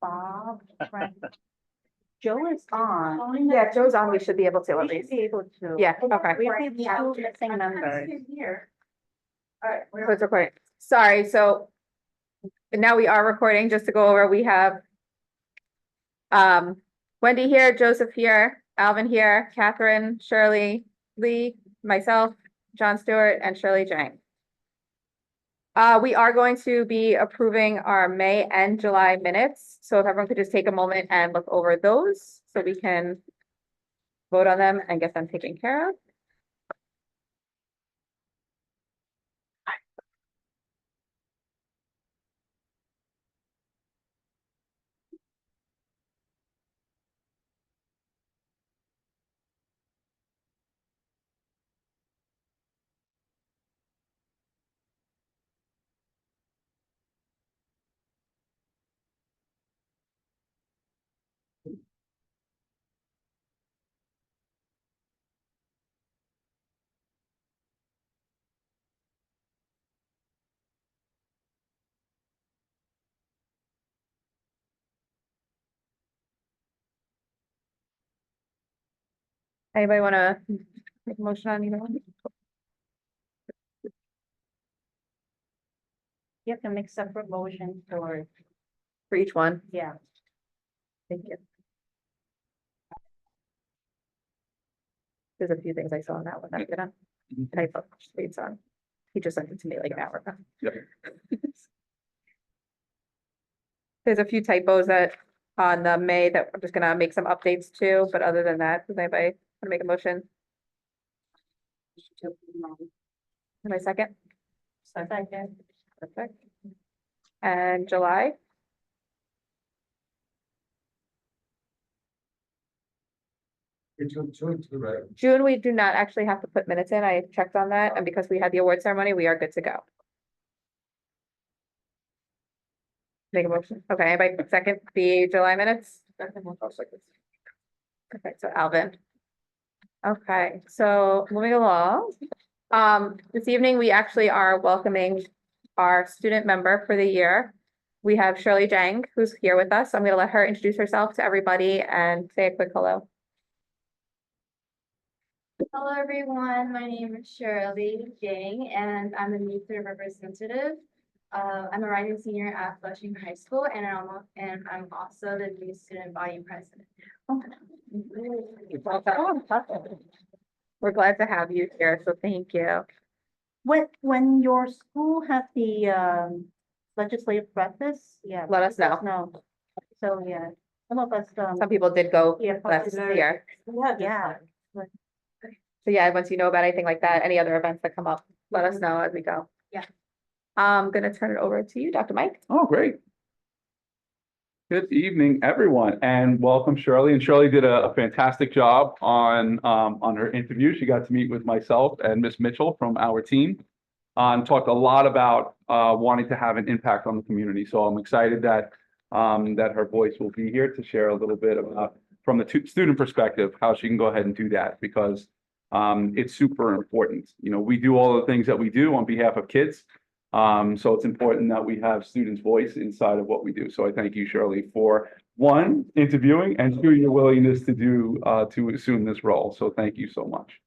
Bob, Frank. Joe is on. Yeah, if Joe's on, we should be able to at We should least. be able to. Yeah, okay. We only have two missing members. Here. All right. So it's recording. Sorry, so now we are recording, just to go over, we have Wendy here, Joseph here, Alvin here, Catherine, Shirley, Lee, myself, John Stewart, and Shirley Jang. We are going to be approving our May and July minutes, so if everyone could just take a moment and look over those, so we can vote on them and get them taken care of. Anybody want to make a motion on either one? You have to make separate motions for, For each one? yeah. Thank you. There's a few things I saw in that one that I'm gonna type up states on. He just sent it to me like an hour ago. Yep. There's a few typos that on the May that I'm just gonna make some updates to, but other than that, does anybody want to make a motion? Am I second? Second. Perfect. And July? Right. June, we do not actually have to put minutes in. I checked on that, and because we had the award ceremony, we are good to go. Make a motion. Okay, anybody second the July minutes? Perfect, so Alvin. Okay, so moving along. This evening, we actually are welcoming our student member for the year. We have Shirley Jang, who's here with us. I'm gonna let her introduce herself to everybody and say a quick hello. Hello, everyone. My name is Shirley Jang, and I'm a youth representative. I'm a rising senior at Flushing High School, and I'm also the new student body president. We're glad to have you here, so thank you. When your school had the legislative breakfast, yeah. Let us know. No. So, yeah, some of us, Some people did go yeah. last year. Yeah. So yeah, once you know about anything like that, any other events that come up, let us know as we go. Yeah. I'm gonna turn it over to you, Dr. Mike. Oh, great. Good evening, everyone, and welcome Shirley. And Shirley did a fantastic job on her interview. She got to meet with myself and Miss Mitchell from our team and talked a lot about wanting to have an impact on the community. So I'm excited that that her voice will be here to share a little bit about, from the student perspective, how she can go ahead and do that, because it's super important. You know, we do all the things that we do on behalf of kids. So it's important that we have students' voice inside of what we do. So I thank you, Shirley, for one, interviewing, and two, your willingness to to assume this role. So thank you so much.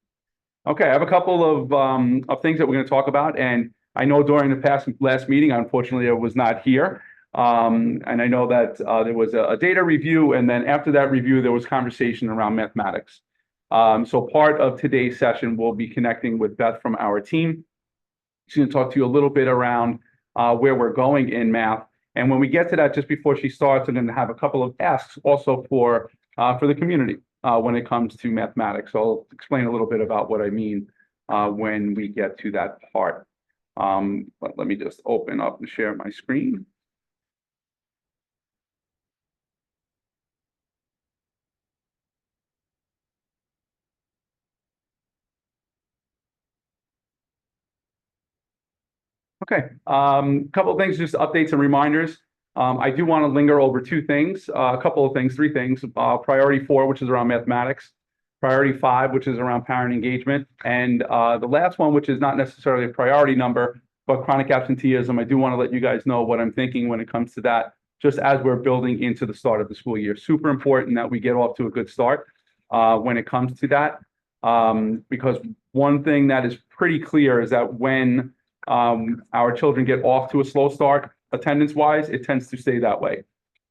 Okay, I have a couple of things that we're going to talk about. And I know during the last meeting, unfortunately, I was not here. And I know that there was a data review. And then after that review, there was conversation around mathematics. So part of today's session, we'll be connecting with Beth from our team. She's going to talk to you a little bit around where we're going in math. And when we get to that, just before she starts, I'm going to have a couple of asks also for the community when it comes to mathematics. So I'll explain a little bit about what I mean when we get to that part. But let me just open up and share my screen. Okay, couple of things, just updates and reminders. I do want to linger over two things, a couple of things, three things. Priority 4, which is around mathematics. Priority 5, which is around parent engagement. And the last one, which is not necessarily a priority number, but chronic absenteeism. I do want to let you guys know what I'm thinking when it comes to that just as we're building into the start of the school year. Super important that we get off to a good start when it comes to that. Because one thing that is pretty clear is that when our children get off to a slow start, attendance-wise, it tends to stay that way.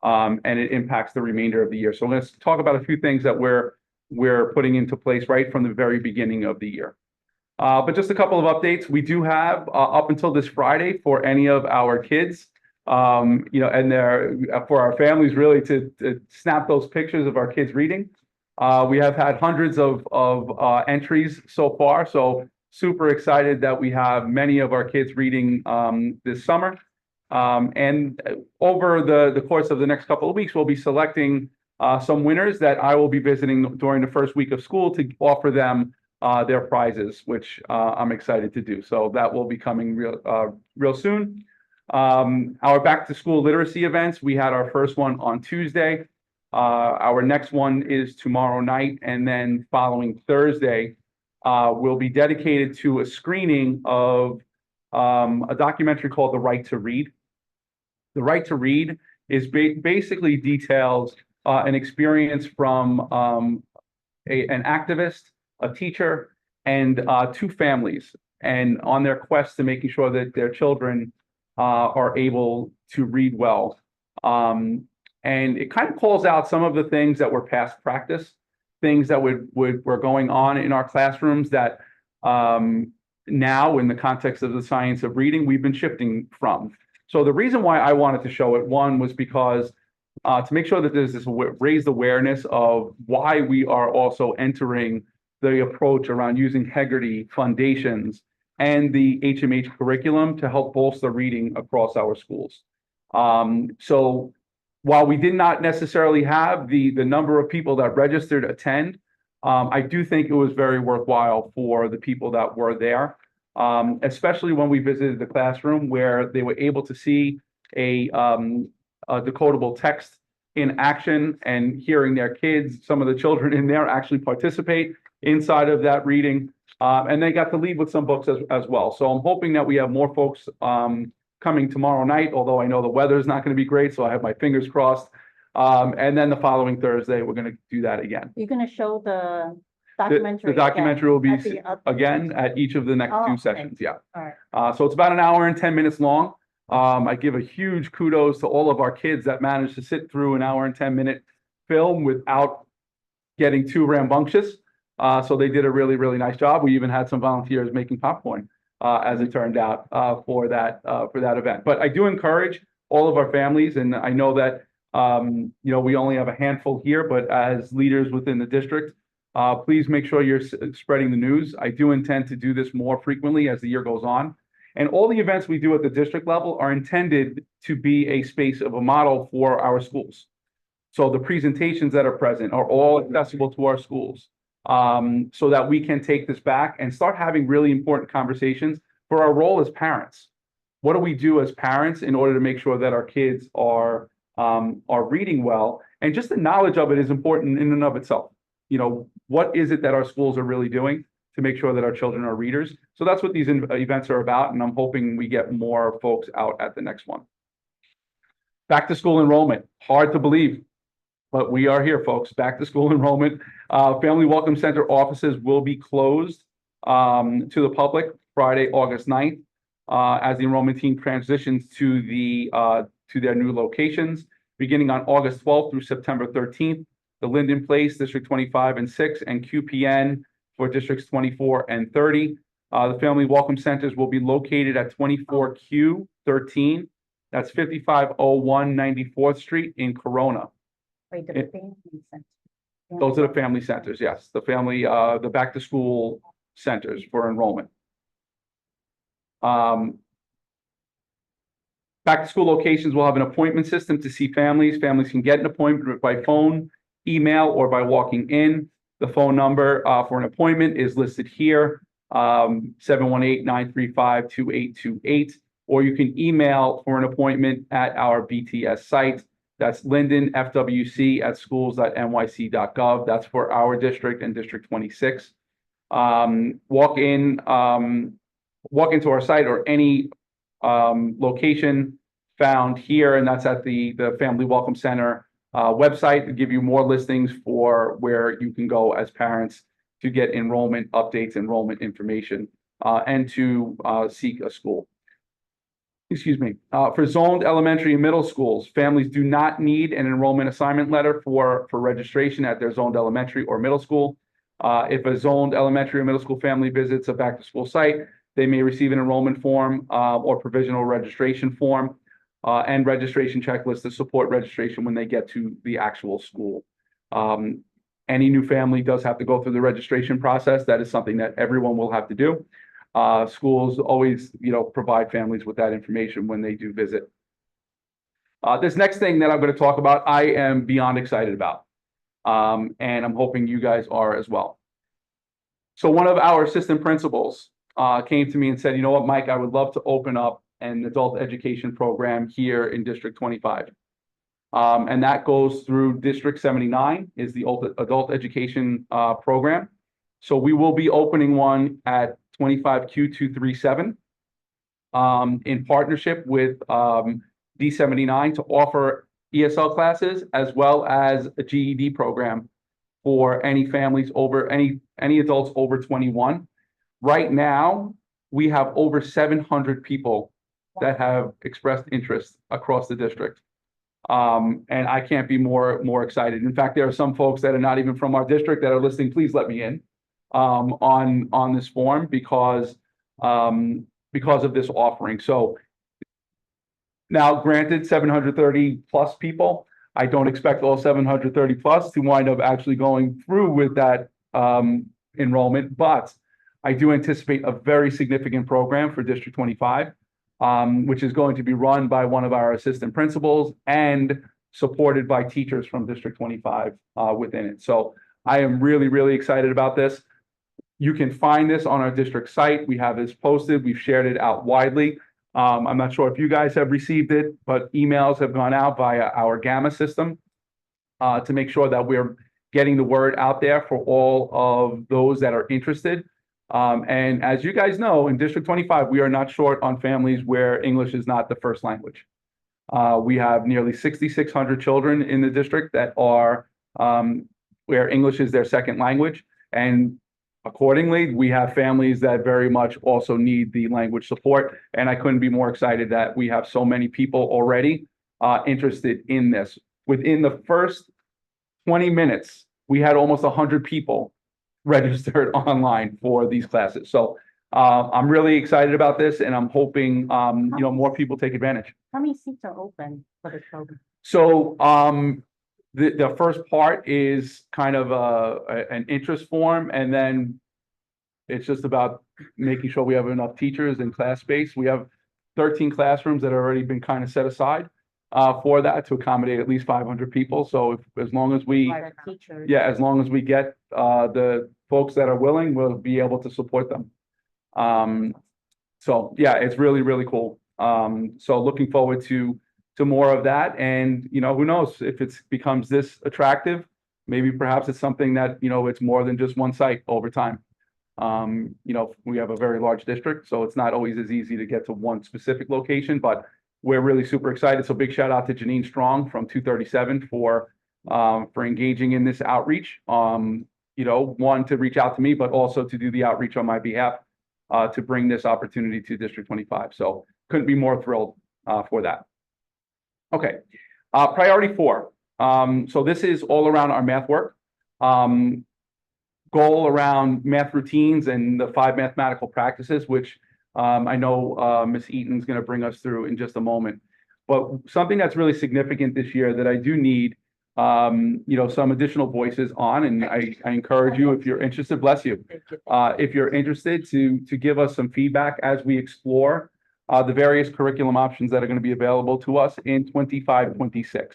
And it impacts the remainder of the year. So let's talk about a few things that we're putting into place right from the very beginning of the year. But just a couple of updates. We do have up until this Friday for any of our kids, and for our families really to snap those pictures of our kids reading. We have had hundreds of entries so far, so super excited that we have many of our kids reading this summer. And over the course of the next couple of weeks, we'll be selecting some winners that I will be visiting during the first week of school to offer them their prizes, which I'm excited to do. So that will be coming real soon. Our back to school literacy events, we had our first one on Tuesday. Our next one is tomorrow night, and then following Thursday will be dedicated to a screening of a documentary called The Right to Read. The Right to Read is basically details an experience from an activist, a teacher, and two families, and on their quest to making sure that their children are able to read well. And it kind of calls out some of the things that were past practice, things that were going on in our classrooms that now, in the context of the science of reading, we've been shifting from. So the reason why I wanted to show it, one, was because to make sure that there's this raised awareness of why we are also entering the approach around using Hegarty foundations and the HMH curriculum to help bolster reading across our schools. So while we did not necessarily have the number of people that registered attend, I do think it was very worthwhile for the people that were there, especially when we visited the classroom where they were able to see a decodable text in action and hearing their kids, some of the children in there actually participate inside of that reading. And they got to leave with some books as well. So I'm hoping that we have more folks coming tomorrow night, although I know the weather is not going to be great, so I have my fingers crossed. And then the following Thursday, we're going to do that again. You're gonna show the documentary. The documentary will be at the other- again at each of the next Oh, two okay. sessions, yeah. All right. So it's about an hour and 10 minutes long. I give a huge kudos to all of our kids that managed to sit through an hour and 10-minute film without getting too rambunctious. So they did a really, really nice job. We even had some volunteers making popcorn, as it turned out, for that event. But I do encourage all of our families, and I know that we only have a handful here, but as leaders within the district, please make sure you're spreading the news. I do intend to do this more frequently as the year goes on. And all the events we do at the district level are intended to be a space of a model for our schools. So the presentations that are present are all accessible to our schools, so that we can take this back and start having really important conversations for our role as parents. What do we do as parents in order to make sure that our kids are reading well? And just the knowledge of it is important in and of itself. What is it that our schools are really doing to make sure that our children are readers? So that's what these events are about, and I'm hoping we get more folks out at the next one. Back to school enrollment, hard to believe, but we are here, folks. Back to school enrollment. Family Welcome Center offices will be closed to the public Friday, August 9th, as the enrollment team transitions to their new locations, beginning on August 12th through September 13th. The Linden Place, District 25 and 6, and QPN for Districts 24 and 30. The Family Welcome Centers will be located at 24Q13. That's 5501 94th Street in Corona. Wait, the family center. Yeah. Those are the family centers, yes. The family, the back to school centers for enrollment. Back to school locations will have an appointment system to see families. Families can get an appointment by phone, email, or by walking in. The phone number for an appointment is listed here, 718-935-2828, or you can email for an appointment at our BTS site. That's lindenfwc@schools.nyc.gov. That's for our district and District 26. Walk into our site or any location found here, and that's at the Family Welcome Center website to give you more listings for where you can go as parents to get enrollment updates, enrollment information, and to seek a school. Excuse me. For zoned elementary and middle schools, families do not need an enrollment assignment letter for registration at their zoned elementary or middle school. If a zoned elementary or middle school family visits a back-to-school site, they may receive an enrollment form or provisional registration form and registration checklist to support registration when they get to the actual school. Any new family does have to go through the registration process. That is something that everyone will have to do. Schools always, provide families with that information when they do visit. This next thing that I'm going to talk about, I am beyond excited about. And I'm hoping you guys are as well. So one of our assistant principals came to me and said, you know what, Mike, I would love to open up an adult education program here in District 25. And that goes through District 79 is the adult education program. So we will be opening one at 25Q237 in partnership with D79 to offer ESL classes as well as a GED program for any families over any adults over 21. Right now, we have over 700 people that have expressed interest across the district. And I can't be more excited. In fact, there are some folks that are not even from our district that are listening. Please let me in on this form because of this offering. So now, granted, 730 plus people. I don't expect all 730 plus to wind up actually going through with that enrollment, but I do anticipate a very significant program for District 25, which is going to be run by one of our assistant principals and supported by teachers from District 25 within it. So I am really, really excited about this. You can find this on our district site. We have this posted. We've shared it out widely. I'm not sure if you guys have received it, but emails have gone out via our Gamma system to make sure that we're getting the word out there for all of those that are interested. And as you guys know, in District 25, we are not short on families where English is not the first language. We have nearly 6,600 children in the district that are where English is their second language. And accordingly, we have families that very much also need the language support. And I couldn't be more excited that we have so many people already interested in this. Within the first 20 minutes, we had almost 100 people registered online for these classes. So I'm really excited about this, and I'm hoping more people take advantage. How many seats are open for this program? So the first part is kind of an interest form, and then it's just about making sure we have enough teachers and class space. We have 13 classrooms that have already been kind of set aside for that to accommodate at least 500 people. So as long as we, By the teachers? as long as we get the folks that are willing, we'll be able to support them. So yeah, it's really, really cool. So looking forward to more of that. And, who knows if it becomes this attractive, maybe perhaps it's something that, it's more than just one site over time. We have a very large district, so it's not always as easy to get to one specific location, but we're really super excited. So big shout out to Janine Strong from 237 for engaging in this outreach. One, to reach out to me, but also to do the outreach on my behalf to bring this opportunity to District 25. So couldn't be more thrilled for that. Okay, priority 4. So this is all around our math work. Goal around math routines and the 5 mathematical practices, which I know Ms. Eaton's going to bring us through in just a moment. But something that's really significant this year that I do need, some additional voices on, and I encourage you, if you're interested, bless you, if you're interested to give us some feedback as we explore the various curriculum options that are going to be available to us in 25-26.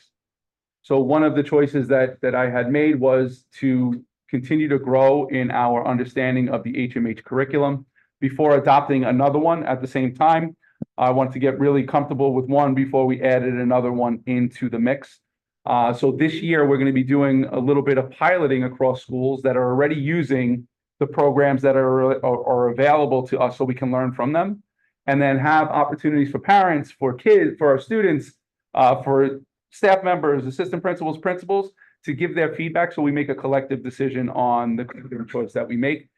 So one of the choices that I had made was to continue to grow in our understanding of the HMH curriculum before adopting another one at the same time. I wanted to get really comfortable with one before we added another one into the mix. So this year, we're going to be doing a little bit of piloting across schools that are already using the programs that are available to us so we can learn from them. and then have opportunities for parents, for kids, for our students, for staff members, assistant principals, principals, to give their feedback so we make a collective decision on the curriculum choice that we make.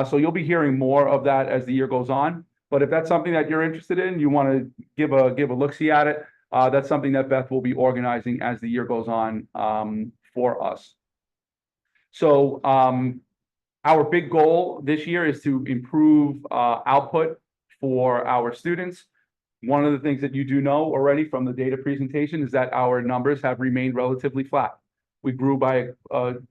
So you'll be hearing more of that as the year goes on. But if that's something that you're interested in, you want to give a look-see at it, that's something that Beth will be organizing as the year goes on for us. So our big goal this year is to improve output for our students. One of the things that you do know already from the data presentation is that our numbers have remained relatively flat. We grew by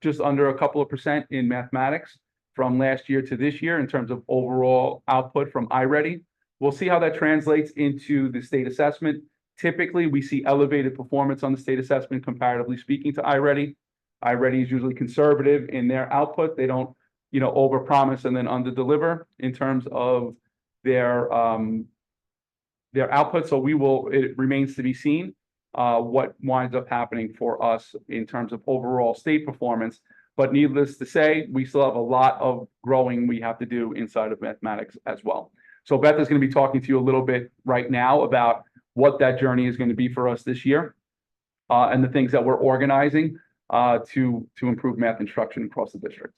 just under a couple of percent in mathematics from last year to this year in terms of overall output from iReady. We'll see how that translates into the state assessment. Typically, we see elevated performance on the state assessment comparatively speaking to iReady. iReady is usually conservative in their output. They don't, overpromise and then underdeliver in terms of their output. So it remains to be seen what winds up happening for us in terms of overall state performance. But needless to say, we still have a lot of growing we have to do inside of mathematics as well. So Beth is going to be talking to you a little bit right now about what that journey is going to be for us this year and the things that we're organizing to improve math instruction across the district.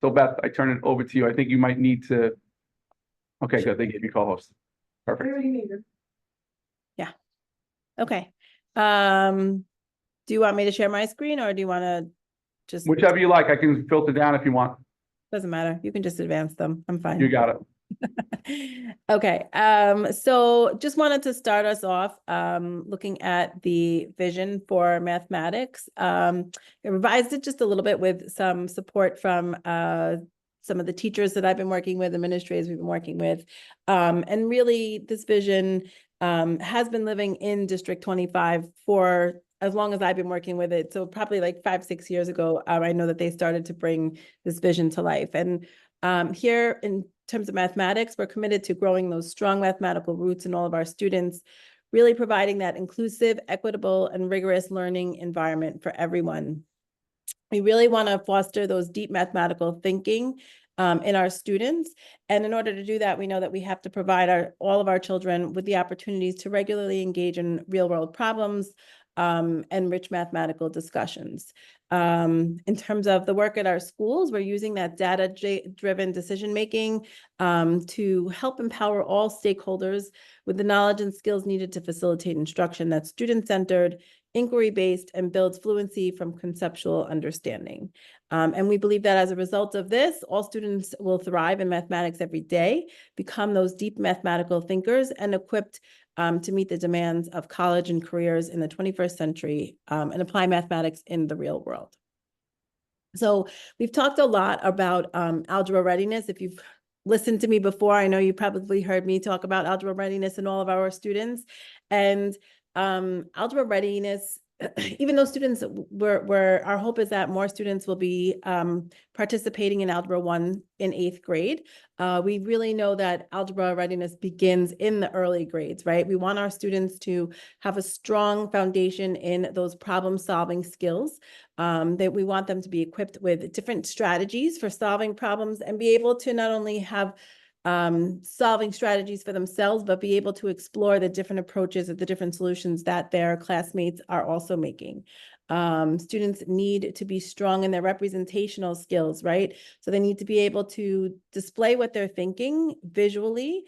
So Beth, I turn it over to you. I think you might need to. Okay, good. They gave you co-host. Perfect. Yeah. Okay. Do you want me to share my screen or do you want to just? Whichever you like. I can filter down if you want. Doesn't matter. You can just advance them. I'm fine. You got it. Okay. So just wanted to start us off looking at the vision for mathematics. I revised it just a little bit with some support from some of the teachers that I've been working with, administrators we've been working with. And really this vision has been living in District 25 for as long as I've been working with it. So probably like 5-6 years ago, I know that they started to bring this vision to life. And here in terms of mathematics, we're committed to growing those strong mathematical roots in all of our students, really providing that inclusive, equitable, and rigorous learning environment for everyone. We really want to foster those deep mathematical thinking in our students. And in order to do that, we know that we have to provide all of our children with the opportunities to regularly engage in real world problems and rich mathematical discussions. In terms of the work at our schools, we're using that data-driven decision-making to help empower all stakeholders with the knowledge and skills needed to facilitate instruction that's student-centered, inquiry-based, and builds fluency from conceptual understanding. And we believe that as a result of this, all students will thrive in mathematics every day, become those deep mathematical thinkers, and equipped to meet the demands of college and careers in the 21st century and apply mathematics in the real world. So we've talked a lot about algebra readiness. If you've listened to me before, I know you probably heard me talk about algebra readiness in all of our students. And algebra readiness, even though students our hope is that more students will be participating in Algebra 1 in 8th grade. We really know that algebra readiness begins in the early grades, right? We want our students to have a strong foundation in those problem-solving skills, that we want them to be equipped with different strategies for solving problems and be able to not only have solving strategies for themselves, but be able to explore the different approaches of the different solutions that their classmates are also making. Students need to be strong in their representational skills, right? So they need to be able to display what they're thinking visually,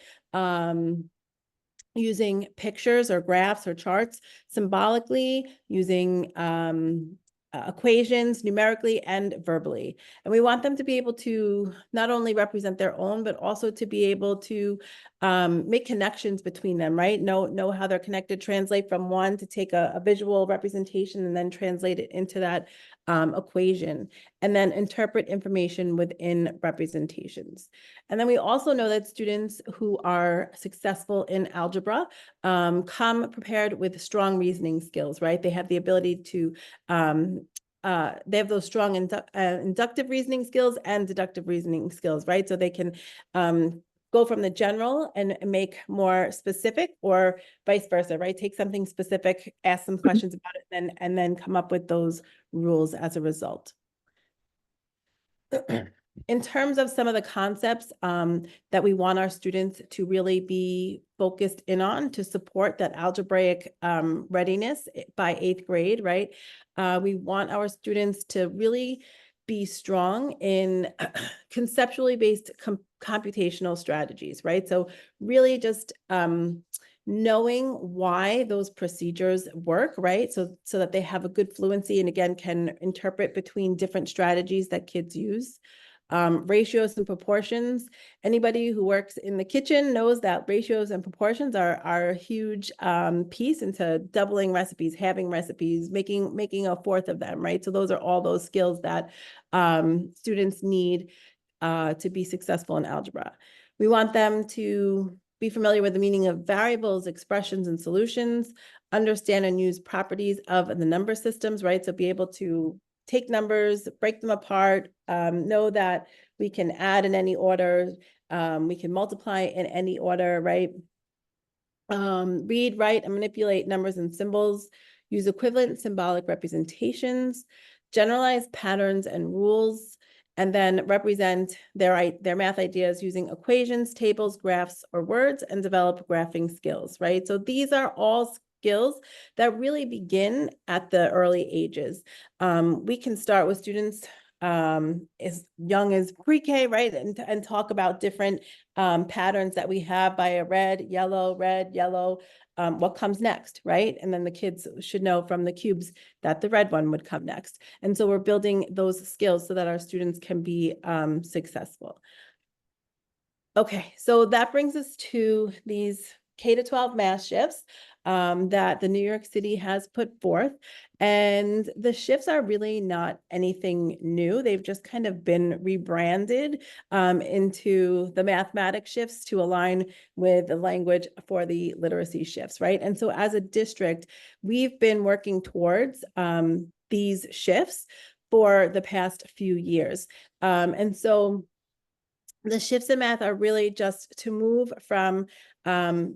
using pictures or graphs or charts, symbolically, using equations numerically and verbally. And we want them to be able to not only represent their own, but also to be able to make connections between them, right? Know how they're connected, translate from one to take a visual representation and then translate it into that equation, and then interpret information within representations. And then we also know that students who are successful in algebra come prepared with strong reasoning skills, right? They have the ability to they have those strong inductive reasoning skills and deductive reasoning skills, right? So they can go from the general and make more specific, or vice versa, right? Take something specific, ask some questions about it, and then come up with those rules as a result. in terms of some of the concepts that we want our students to really be focused in on to support that algebraic readiness by 8th grade, right? We want our students to really be strong in conceptually based computational strategies, right? So really just knowing why those procedures work, right? So that they have a good fluency and again, can interpret between different strategies that kids use. Ratios and proportions. Anybody who works in the kitchen knows that ratios and proportions are a huge piece into doubling recipes, having recipes, making a fourth of them, right? So those are all those skills that students need to be successful in algebra. We want them to be familiar with the meaning of variables, expressions, and solutions, understand and use properties of the number systems, right? So be able to take numbers, break them apart, know that we can add in any order, we can multiply in any order, right? Read, write, and manipulate numbers and symbols, use equivalent symbolic representations, generalize patterns and rules, and then represent their math ideas using equations, tables, graphs, or words, and develop graphing skills, right? So these are all skills that really begin at the early ages. We can start with students as young as pre-K, right? And talk about different patterns that we have by a red, yellow, what comes next, right? And then the kids should know from the cubes that the red one would come next. And so we're building those skills so that our students can be successful. Okay, so that brings us to these K-12 math shifts that the New York City has put forth. And the shifts are really not anything new. They've just kind of been rebranded into the mathematics shifts to align with the language for the literacy shifts, right? And so as a district, we've been working towards these shifts for the past few years. And so the shifts in math are really just to move from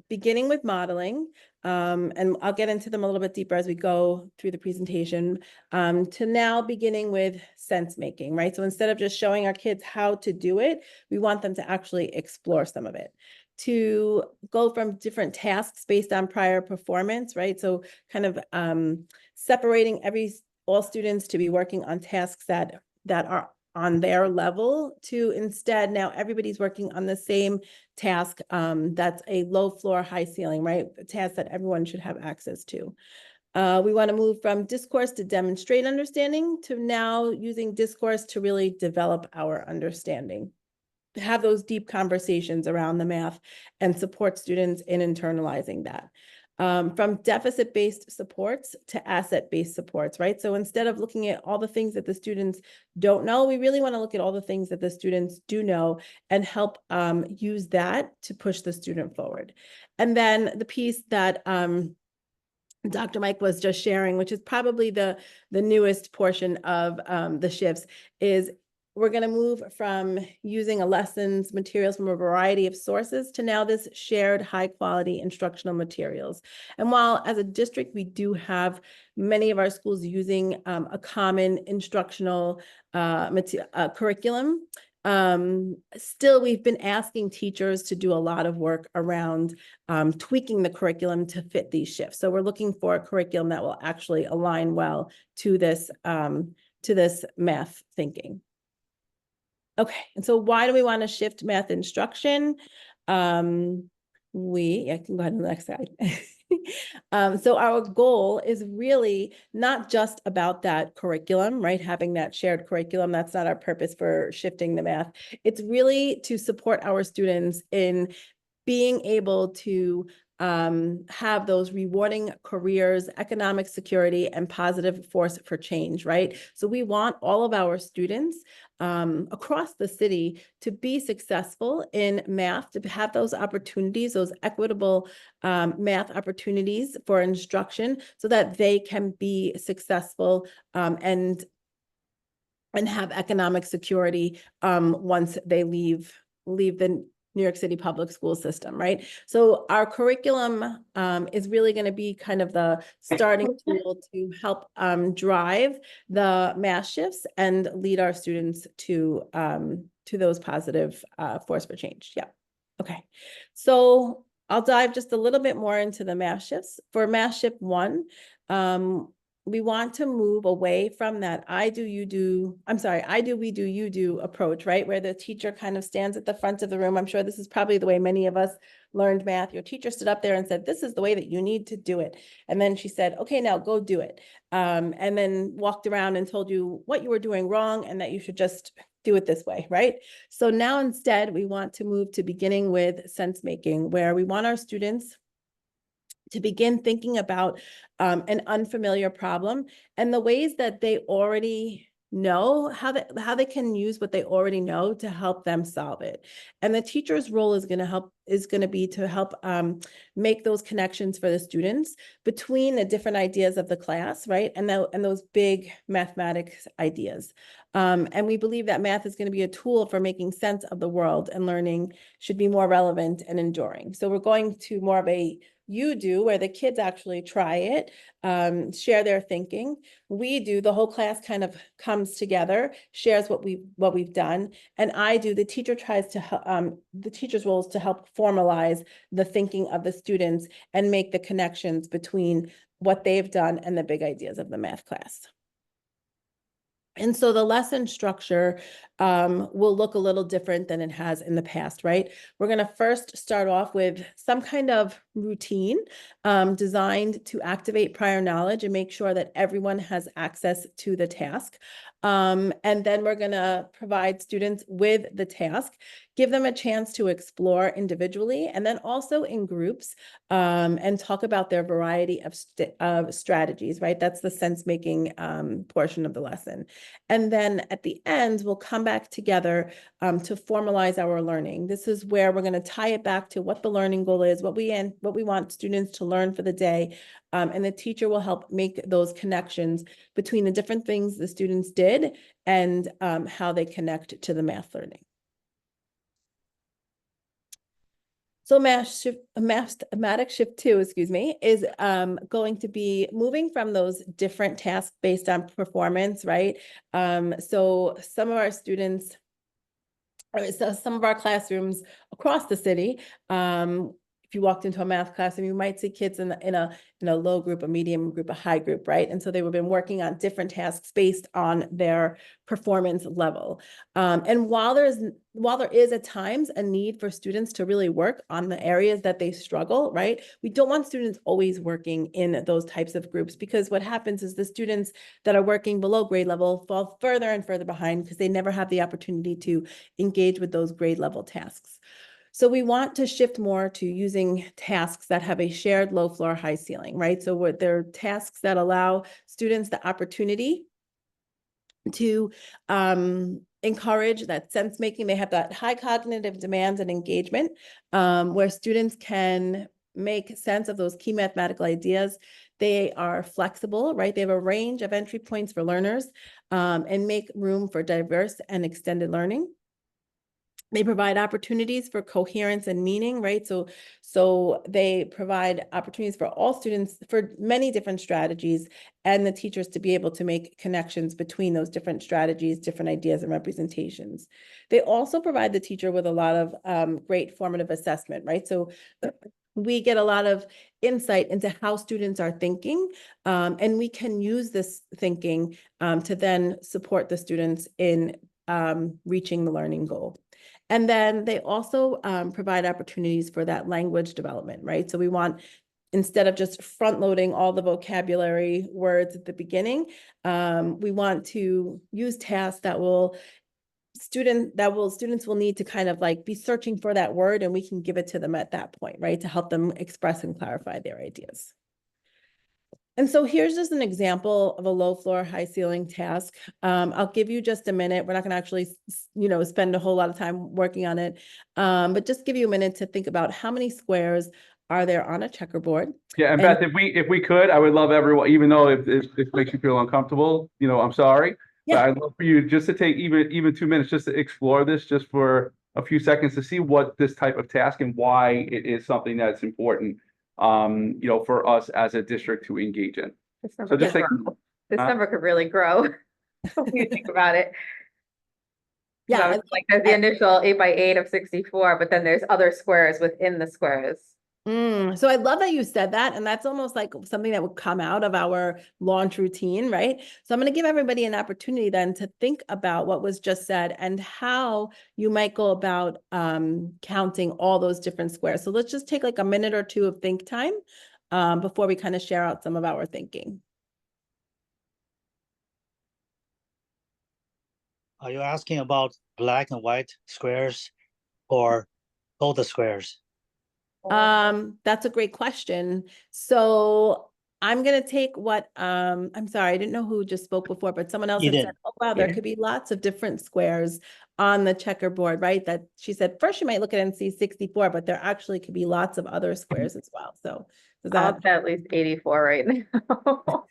beginning with modeling, and I'll get into them a little bit deeper as we go through the presentation, to now beginning with sense making, right? So instead of just showing our kids how to do it, we want them to actually explore some of it. To go from different tasks based on prior performance, right? So kind of separating all students to be working on tasks that are on their level, to instead now everybody's working on the same task that's a low floor, high ceiling, right? A task that everyone should have access to. We want to move from discourse to demonstrate understanding to now using discourse to really develop our understanding. Have those deep conversations around the math and support students in internalizing that. From deficit-based supports to asset-based supports, right? So instead of looking at all the things that the students don't know, we really want to look at all the things that the students do know and help use that to push the student forward. And then the piece that Dr. Mike was just sharing, which is probably the newest portion of the shifts, is we're going to move from using a lessons materials from a variety of sources to now this shared high quality instructional materials. And while as a district, we do have many of our schools using a common instructional curriculum, still we've been asking teachers to do a lot of work around tweaking the curriculum to fit these shifts. So we're looking for a curriculum that will actually align well to this math thinking. Okay, and so why do we want to shift math instruction? I can go ahead to the next slide. So our goal is really not just about that curriculum, right? Having that shared curriculum, that's not our purpose for shifting the math. It's really to support our students in being able to have those rewarding careers, economic security, and positive force for change, right? So we want all of our students across the city to be successful in math, to have those opportunities, those equitable math opportunities for instruction so that they can be successful and have economic security once they leave the New York City public school system, right? So our curriculum is really going to be kind of the starting tool to help drive the math shifts and lead our students to those positive force for change. Yeah. Okay. So I'll dive just a little bit more into the math shifts. For math shift 1, we want to move away from that I do, we do, you do approach, right? Where the teacher kind of stands at the front of the room. I'm sure this is probably the way many of us learned math. Your teacher stood up there and said, this is the way that you need to do it. And then she said, okay, now go do it. And then walked around and told you what you were doing wrong and that you should just do it this way, right? So now instead, we want to move to beginning with sense making, where we want our students to begin thinking about an unfamiliar problem and the ways that they already know how they can use what they already know to help them solve it. And the teacher's role is going to be to help make those connections for the students between the different ideas of the class, right? And those big mathematics ideas. And we believe that math is going to be a tool for making sense of the world, and learning should be more relevant and enduring. So we're going to more of a you do, where the kids actually try it, share their thinking. We do, the whole class kind of comes together, shares what we've done. And I do, the teacher tries to, the teacher's role is to help formalize the thinking of the students and make the connections between what they've done and the big ideas of the math class. And so the lesson structure will look a little different than it has in the past, right? We're going to first start off with some kind of routine designed to activate prior knowledge and make sure that everyone has access to the task. And then we're going to provide students with the task, give them a chance to explore individually and then also in groups, and talk about their variety of strategies, right? That's the sense-making portion of the lesson. And then at the end, we'll come back together to formalize our learning. This is where we're going to tie it back to what the learning goal is, what we want students to learn for the day. And the teacher will help make those connections between the different things the students did and how they connect to the math learning. So mathematic shift 2, excuse me, is going to be moving from those different tasks based on performance, right? So some of our students, so some of our classrooms across the city, if you walked into a math class, and you might see kids in a low group, a medium group, a high group, right? And so they would have been working on different tasks based on their performance level. And while there is at times a need for students to really work on the areas that they struggle, right? We don't want students always working in those types of groups, because what happens is the students that are working below grade level fall further and further behind because they never have the opportunity to engage with those grade level tasks. So we want to shift more to using tasks that have a shared low floor, high ceiling, right? So they're tasks that allow students the opportunity to encourage that sense making. They have that high cognitive demands and engagement, where students can make sense of those key mathematical ideas. They are flexible, right? They have a range of entry points for learners, and make room for diverse and extended learning. They provide opportunities for coherence and meaning, right? So they provide opportunities for all students for many different strategies, and the teachers to be able to make connections between those different strategies, different ideas and representations. They also provide the teacher with a lot of great formative assessment, right? So we get a lot of insight into how students are thinking, and we can use this thinking to then support the students in reaching the learning goal. And then they also provide opportunities for that language development, right? So we want, instead of just front loading all the vocabulary words at the beginning, we want to use tasks that students will need to kind of like be searching for that word, and we can give it to them at that point, right? To help them express and clarify their ideas. And so here's just an example of a low floor, high ceiling task. I'll give you just a minute. We're not going to actually, spend a whole lot of time working on it, but just give you a minute to think about how many squares are there on a checkerboard. Yeah, and Beth, if we could, I would love everyone, even though if this makes you feel uncomfortable, I'm sorry. Yeah. But I'd love for you just to take even 2 minutes just to explore this, just for a few seconds to see what this type of task and why it is something that's important, for us as a district to engage in. This So number just could take, grow. This huh? number could really grow. When you think about it. Yeah, Like there's the initial 8x8 of 64, but then there's other squares within the squares. So I love that you said that, and that's almost like something that would come out of our launch routine, right? So I'm going to give everybody an opportunity then to think about what was just said and how you might go about counting all those different squares. So let's just take like a minute or two of think time before we kind of share out some of our thinking. Are you asking about black and white squares or all the squares? That's a great question. So I'm gonna take what I'm sorry, I didn't know who just spoke before, but someone else had said, Eden. oh wow, there Yeah. could be lots of different squares on the checkerboard, right? That she said first you might look at it and see 64, but there actually could be lots of other squares as well. So does I'll that say at least 84 right now.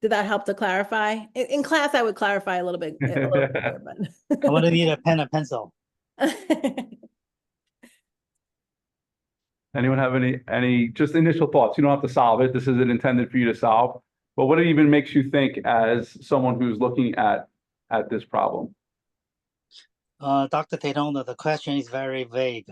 did that help to clarify? In class, I would clarify a little bit more, I'm gonna need a pen and pencil. but Anyone have any just initial thoughts? You don't have to solve it. This isn't intended for you to solve. But what even makes you think as someone who's looking at this problem? Dr. Taylor, the question is very vague.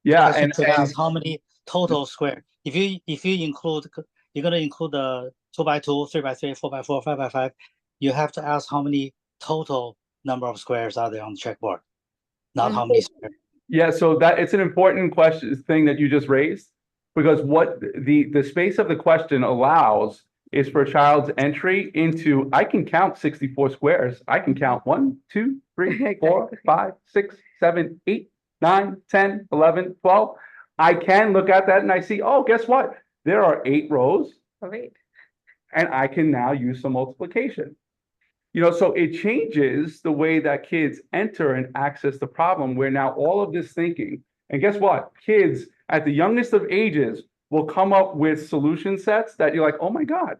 Yeah, Question and should ask how many total square. If you include, you're gonna include the 2x2, 3x3, 4x4, 5x5. You have to ask how many total number of squares are there on the checkboard, not how many squares. yeah, so that it's an important thing that you just raised, because what the space of the question allows is for a child's entry into, I can count 64 squares. I can count 1, 2, 3, 4, Exactly. 5, 6, 7, 8, 9, 10, 11, 12. I can look at that and I see, oh, guess what? There are 8 rows, Oh, wait. and I can now use some multiplication. So it changes the way that kids enter and access the problem, where now all of this thinking, and guess what? Kids at the youngest of ages will come up with solution sets that you're like, oh my God,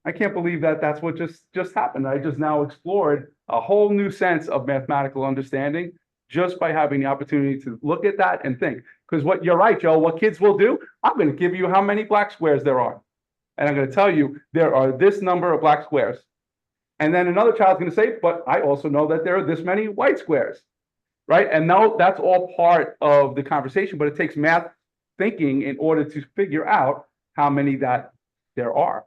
I can't believe that that's what just happened. I just now explored a whole new sense of mathematical understanding just by having the opportunity to look at that and think. Because what you're right, Joe, what kids will do, I'm going to give you how many black squares there are. And I'm going to tell you there are this number of black squares. And then another child's going to say, but I also know that there are this many white squares, right? And now that's all part of the conversation, but it takes math thinking in order to figure out how many that there are.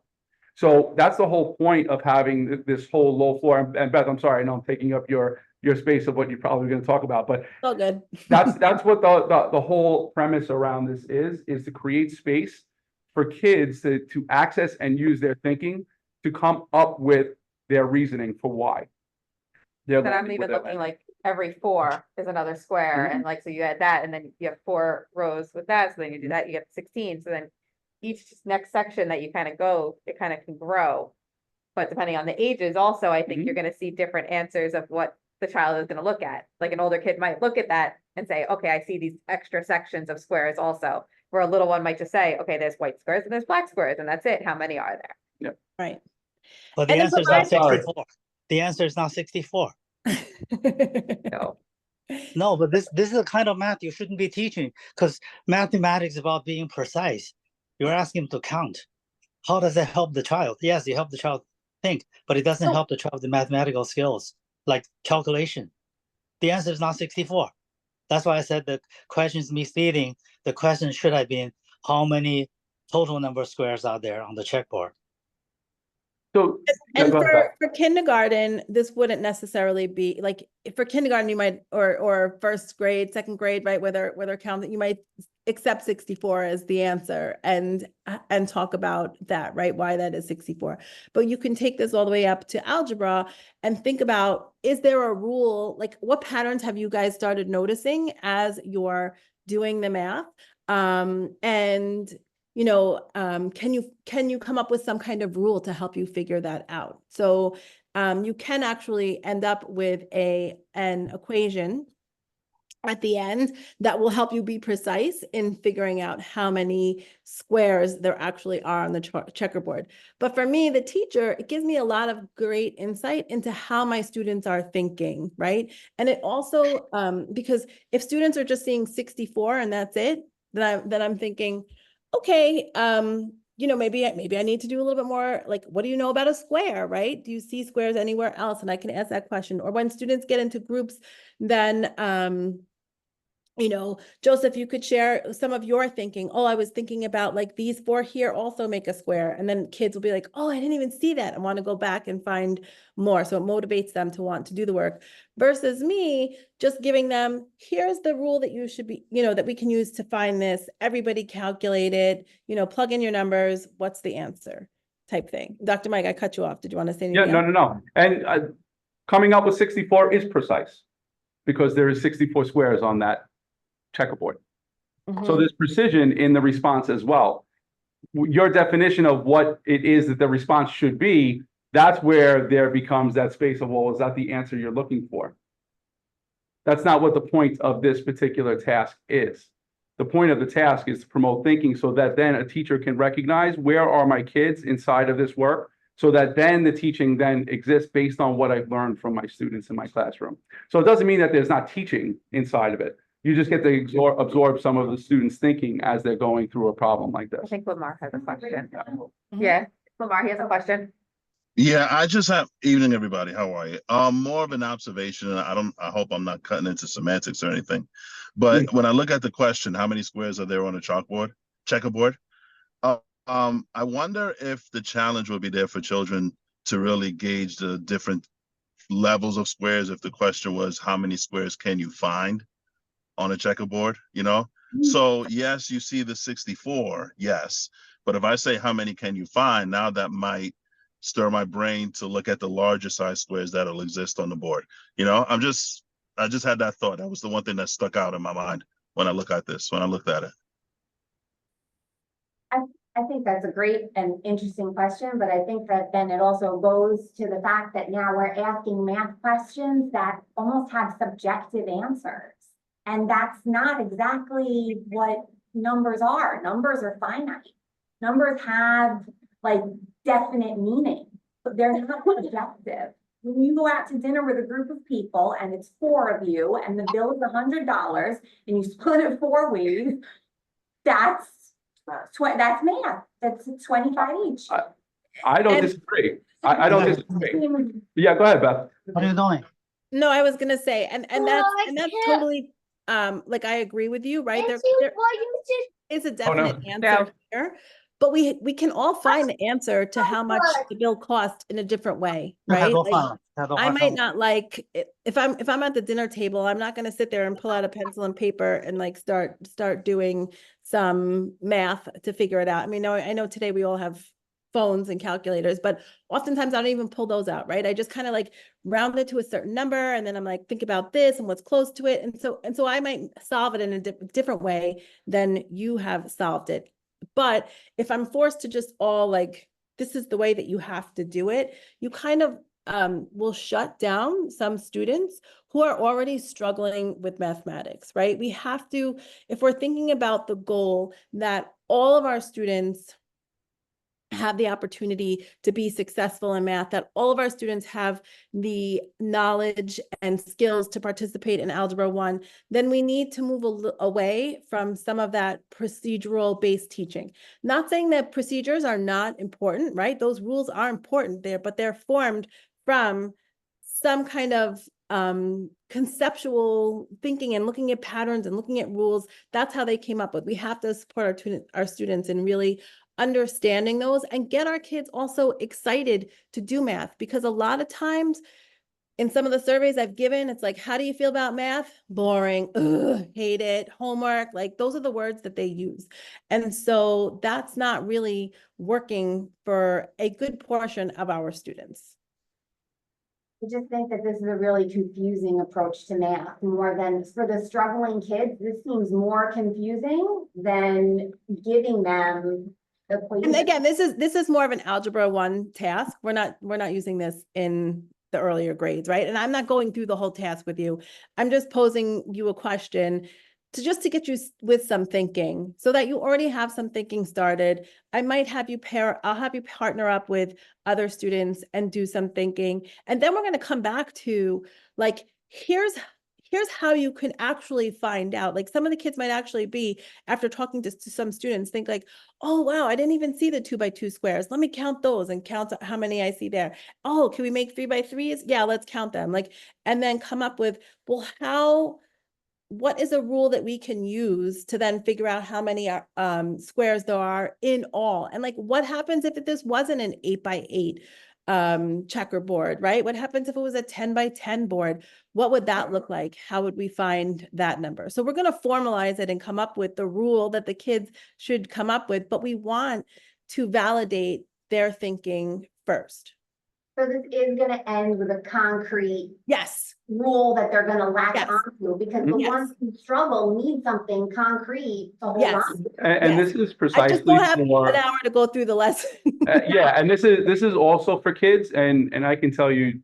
So that's the whole point of having this whole low floor. And Beth, I'm sorry, I know I'm taking up your space of what you're probably going to talk about, but all good. that's what the whole premise around this is to create space for kids to access and use their thinking to come up with their reasoning for why. Then I'm even looking like every 4 is another square, and like, so you add that, and then you have 4 rows with that, so then you do that, you get 16, so then each next section that you kind of go, it kind of can grow. But depending on the ages also, I think you're gonna see different answers of what the child is gonna look at. Like an older kid might look at that and say, okay, I see these extra sections of squares also. Where a little one might just say, okay, there's white squares and there's black squares, and that's it. How many are there? Right. But the And it answer is not provides- 64. The answer is not 64. So No, but this is the kind of math you shouldn't be teaching, because mathematics is about being precise. You're asking him to count. How does that help the child? Yes, you help the child think, but it doesn't help the child with the mathematical skills like calculation. The answer is not 64. That's why I said the question is misleading. The question should have been how many total number of squares are there on the checkboard. So And go ahead. for kindergarten, this wouldn't necessarily be like, for kindergarten, you might, or first grade, second grade, right? Where they're counting, you might accept 64 as the answer and talk about that, right? Why that is 64. But you can take this all the way up to algebra and think about, is there a rule? Like, what patterns have you guys started noticing as you're doing the math? And can you come up with some kind of rule to help you figure that out? So you can actually end up with an equation at the end that will help you be precise in figuring out how many squares there actually are on the checkerboard. But for me, the teacher, it gives me a lot of great insight into how my students are thinking, right? And it also, because if students are just seeing 64 and that's it, then I'm thinking, okay, you know, maybe I need to do a little bit more, like, what do you know about a square, right? Do you see squares anywhere else? And I can ask that question. Or when students get into groups, then, you know, Joseph, you could share some of your thinking. Oh, I was thinking about like these 4 here also make a square. And then kids will be like, oh, I didn't even see that. I want to go back and find more. So it motivates them to want to do the work versus me just giving them, here's the rule that you should be, you know, that we can use to find this. Everybody calculate it, you know, plug in your numbers. What's the answer type thing. Dr. Mike, I cut you off. Did you want to say anything? Yeah, no. And coming up with 64 is precise because there is 64 squares on that checkerboard. So there's precision in the response as well. Your definition of what it is that the response should be, that's where there becomes that space of, well, is that the answer you're looking for? That's not what the point of this particular task is. The point of the task is to promote thinking so that then a teacher can recognize where are my kids inside of this work, so that then the teaching then exists based on what I've learned from my students in my classroom. So it doesn't mean that there's not teaching inside of it. You just get to absorb some of the students' thinking as they're going through a problem like I this. think Lamar has a question. Yeah, Lamar, he has a question. Yeah, I just have evening, everybody. How are you? More of an observation. And I hope I'm not cutting into semantics or anything. But when I look at the question, how many squares are there on a checkerboard? I wonder if the challenge will be there for children to really gauge the different levels of squares. If the question was, how many squares can you find on a checkerboard, you know? So yes, you see the 64, yes. But if I say, how many can you find? Now that might stir my brain to look at the larger size squares that'll exist on the board. You know, I just had that thought. That was the one thing that stuck out in my mind when I looked at it. I think that's a great and interesting question, but I think that then it also goes to the fact that now we're asking math questions that almost have subjective answers. And that's not exactly what numbers are. Numbers are finite. Numbers have like definite meaning, but they're not objective. When you go out to dinner with a group of people and it's 4 of you and the bill is $100 and you split it 4 ways, that's math. That's 25 each. I don't disagree. I don't disagree. Yeah, go ahead, Beth. What are you doing? No, I was gonna say, and that's totally, like, I agree with you, right? There is a definite answer here, but we can all find the answer to how much the bill cost in a different way, right? Like, I might not like, if I'm at the dinner table, I'm not gonna sit there and pull out a pencil and paper and like start doing some math to figure it out. I mean, I know today we all have phones and calculators, but oftentimes I don't even pull those out, right? I just kind of like round it to a certain number, and then I'm like, think about this and what's close to it. And so I might solve it in a different way than you have solved it. But if I'm forced to just all like, this is the way that you have to do it, you kind of will shut down some students who are already struggling with mathematics, right? We have to, if we're thinking about the goal that all of our students have the opportunity to be successful in math, that all of our students have the knowledge and skills to participate in Algebra 1, then we need to move away from some of that procedural based teaching. Not saying that procedures are not important, right? Those rules are important there, but they're formed from some kind of conceptual thinking and looking at patterns and looking at rules. That's how they came up with. We have to support our students in really understanding those and get our kids also excited to do math, because a lot of times in some of the surveys I've given, it's like, how do you feel about math? Boring, ugh, hate it, homework, like those are the words that they use. And so that's not really working for a good portion of our students. I just think that this is a really confusing approach to math, more than for the struggling kids. This seems more confusing than giving them the equation. And again, this is more of an Algebra 1 task. We're not using this in the earlier grades, right? And I'm not going through the whole task with you. I'm just posing you a question to get you with some thinking so that you already have some thinking started. I'll have you partner up with other students and do some thinking. And then we're going to come back to like, here's how you can actually find out. Like some of the kids might actually be, after talking to some students, think like, oh, wow, I didn't even see the 2x2 squares. Let me count those and count how many I see there. Oh, can we make 3x3s? Yeah, let's count them. Like, and then come up with, well, what is a rule that we can use to then figure out how many squares there are in all? And like, what happens if this wasn't an 8x8 checkerboard, right? What happens if it was a 10x10 board? What would that look like? How would we find that number? So we're going to formalize it and come up with the rule that the kids should come up with, but we want to validate their thinking first. So this is gonna end with a concrete Yes. rule that they're gonna latch Yes. onto, because the Yes. ones who struggle need something concrete to hold Yes. on to. And Yes. this is I precisely just don't have for, an hour to go through the lesson. yeah, and this is also for kids, and I can tell you,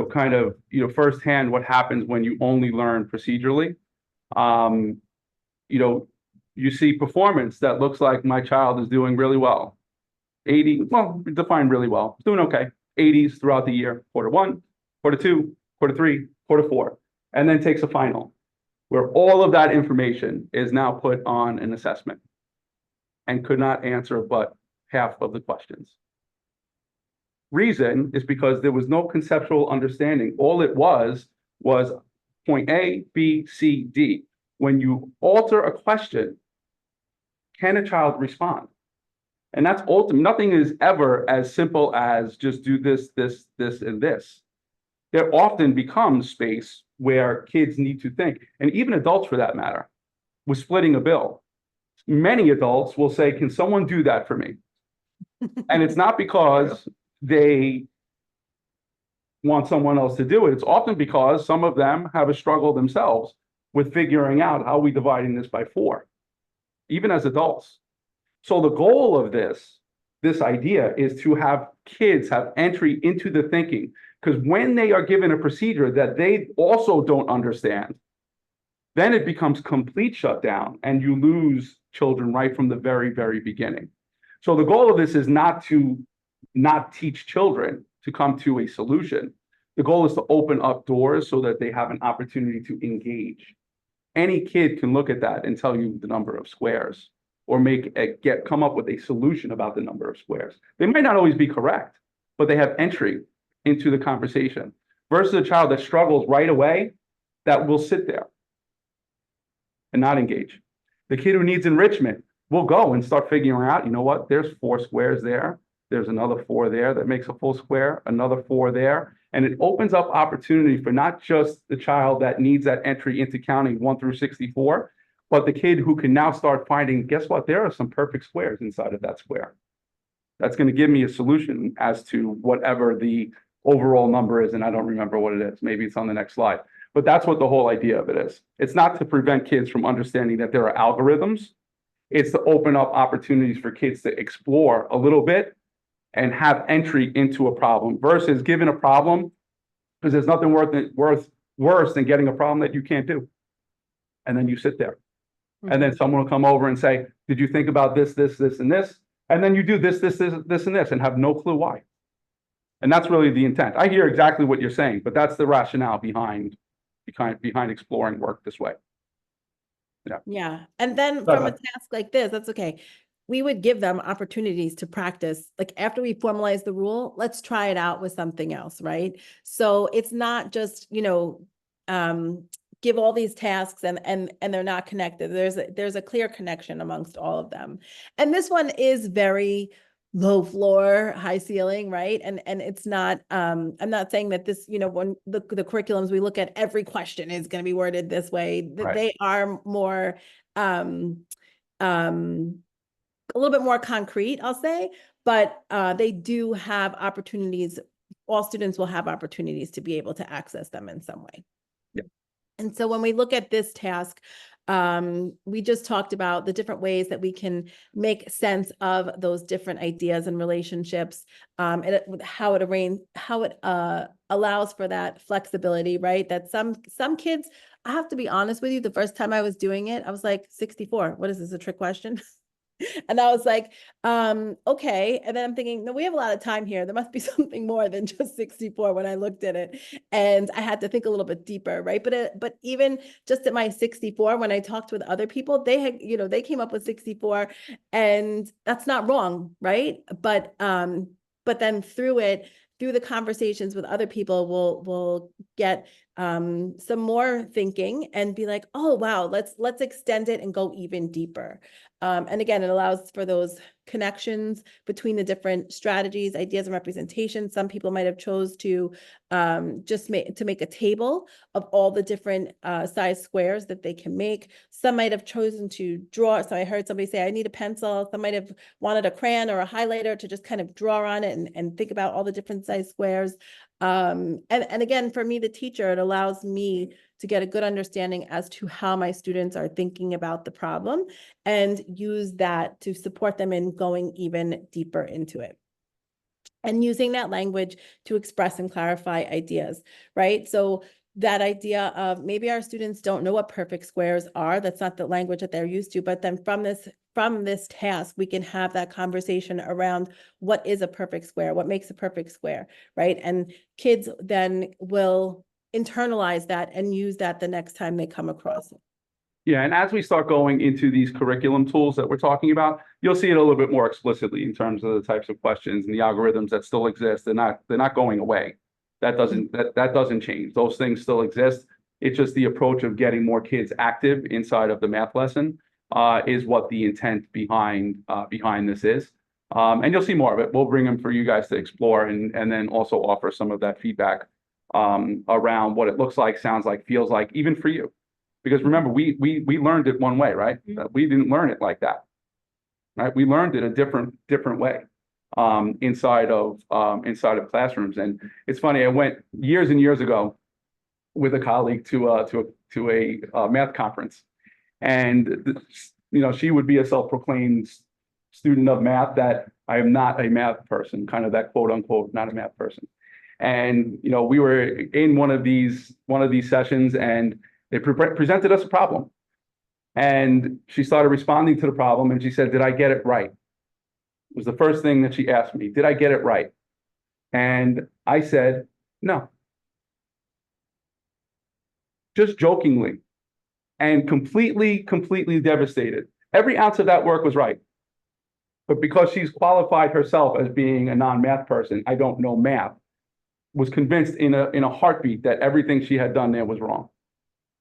kind of, firsthand what happens when you only learn procedurally. You see performance that looks like my child is doing really well. 80, well, defined really well, it's doing okay. 80s throughout the year, quarter 1, quarter 2, quarter 3, quarter 4, and then takes a final, where all of that information is now put on an assessment and could not answer but half of the questions. Reason is because there was no conceptual understanding. All it was point A, B, C, D. When you alter a question, can a child respond? And that's ultimate. Nothing is ever as simple as just do this, this, this, and this. There often becomes space where kids need to think, and even adults for that matter, with splitting a bill. Many adults will say, can someone do that for me? And it's not because they want someone else to do it. It's often because some of them have a struggle themselves with figuring out how are we dividing this by 4, even as adults. So the goal of this idea is to have kids have entry into the thinking, because when they are given a procedure that they also don't understand, then it becomes complete shutdown and you lose children right from the very, very beginning. So the goal of this is not to not teach children to come to a solution. The goal is to open up doors so that they have an opportunity to engage. Any kid can look at that and tell you the number of squares, or come up with a solution about the number of squares. They might not always be correct, but they have entry into the conversation, versus a child that struggles right away, that will sit there and not engage. The kid who needs enrichment will go and start figuring out, you know what, there's 4 squares there. There's another 4 there that makes a full square, another 4 there. And it opens up opportunity for not just the child that needs that entry into counting 1 through 64, but the kid who can now start finding, guess what, there are some perfect squares inside of that square. That's going to give me a solution as to whatever the overall number is, and I don't remember what it is. Maybe it's on the next slide. But that's what the whole idea of it is. It's not to prevent kids from understanding that there are algorithms. It's to open up opportunities for kids to explore a little bit and have entry into a problem, versus given a problem, because there's nothing worse than getting a problem that you can't do. And then you sit there. And then someone will come over and say, did you think about this, this, this, and this? And then you do this, this, this, this, and this, and have no clue why. And that's really the intent. I hear exactly what you're saying, but that's the rationale behind exploring work this way. Yeah. And then from a task like this, that's okay. We would give them opportunities to practice. Like after we formalize the rule, let's try it out with something else, right? So it's not just, give all these tasks and they're not connected. There's a clear connection amongst all of them. And this one is very low floor, high ceiling, right? And it's not, I'm not saying that this, when the curriculums we look at, every question is going to be worded this way. Right. They are more, a little bit more concrete, I'll say, but they do have opportunities. All students will have opportunities to be able to access them in some way. Yeah. And so when we look at this task, we just talked about the different ways that we can make sense of those different ideas and relationships, and how it allows for that flexibility, right? That some kids, I have to be honest with you, the first time I was doing it, I was like, 64, what is this, a trick question? And I was like, okay. And then I'm thinking, no, we have a lot of time here. There must be something more than just 64 when I looked at it. And I had to think a little bit deeper, right? But even just at my 64, when I talked with other people, they had, they came up with 64, and that's not wrong, right? But then through the conversations with other people, we'll get some more thinking and be like, oh, wow, let's extend it and go even deeper. And again, it allows for those connections between the different strategies, ideas, and representation. Some people might have chose to just make a table of all the different size squares that they can make. Some might have chosen to draw. So I heard somebody say, I need a pencil. Some might have wanted a crayon or a highlighter to just kind of draw on it and think about all the different size squares. And again, for me, the teacher, it allows me to get a good understanding as to how my students are thinking about the problem and use that to support them in going even deeper into it. And using that language to express and clarify ideas, right? So that idea of maybe our students don't know what perfect squares are. That's not the language that they're used to. But then from this task, we can have that conversation around what is a perfect square, what makes a perfect square, right? And kids then will internalize that and use that the next time they come across it. Yeah, and as we start going into these curriculum tools that we're talking about, you'll see it a little bit more explicitly in terms of the types of questions and the algorithms that still exist. They're not going away. That doesn't change. Those things still exist. It's just the approach of getting more kids active inside of the math lesson is what the intent behind this is. And you'll see more of it. We'll bring them for you guys to explore and then also offer some of that feedback around what it looks like, sounds like, feels like, even for you. Because remember, we learned it one way, right? We didn't learn it like that, right? We learned it a different way inside of classrooms. And it's funny, I went years and years ago with a colleague to a math conference, and she would be a self-proclaimed student of math that I am not a math person, kind of that quote unquote not a math person. And we were in one of these sessions, and they presented us a problem, and she started responding to the problem, and she said, "Did I get it right?" It was the first thing that she asked me. Did I get it right? And I said, no. Just jokingly, and completely devastated. Every ounce of that work was right. But because she's qualified herself as being a non-math person, I don't know math, was convinced in a heartbeat that everything she had done there was wrong.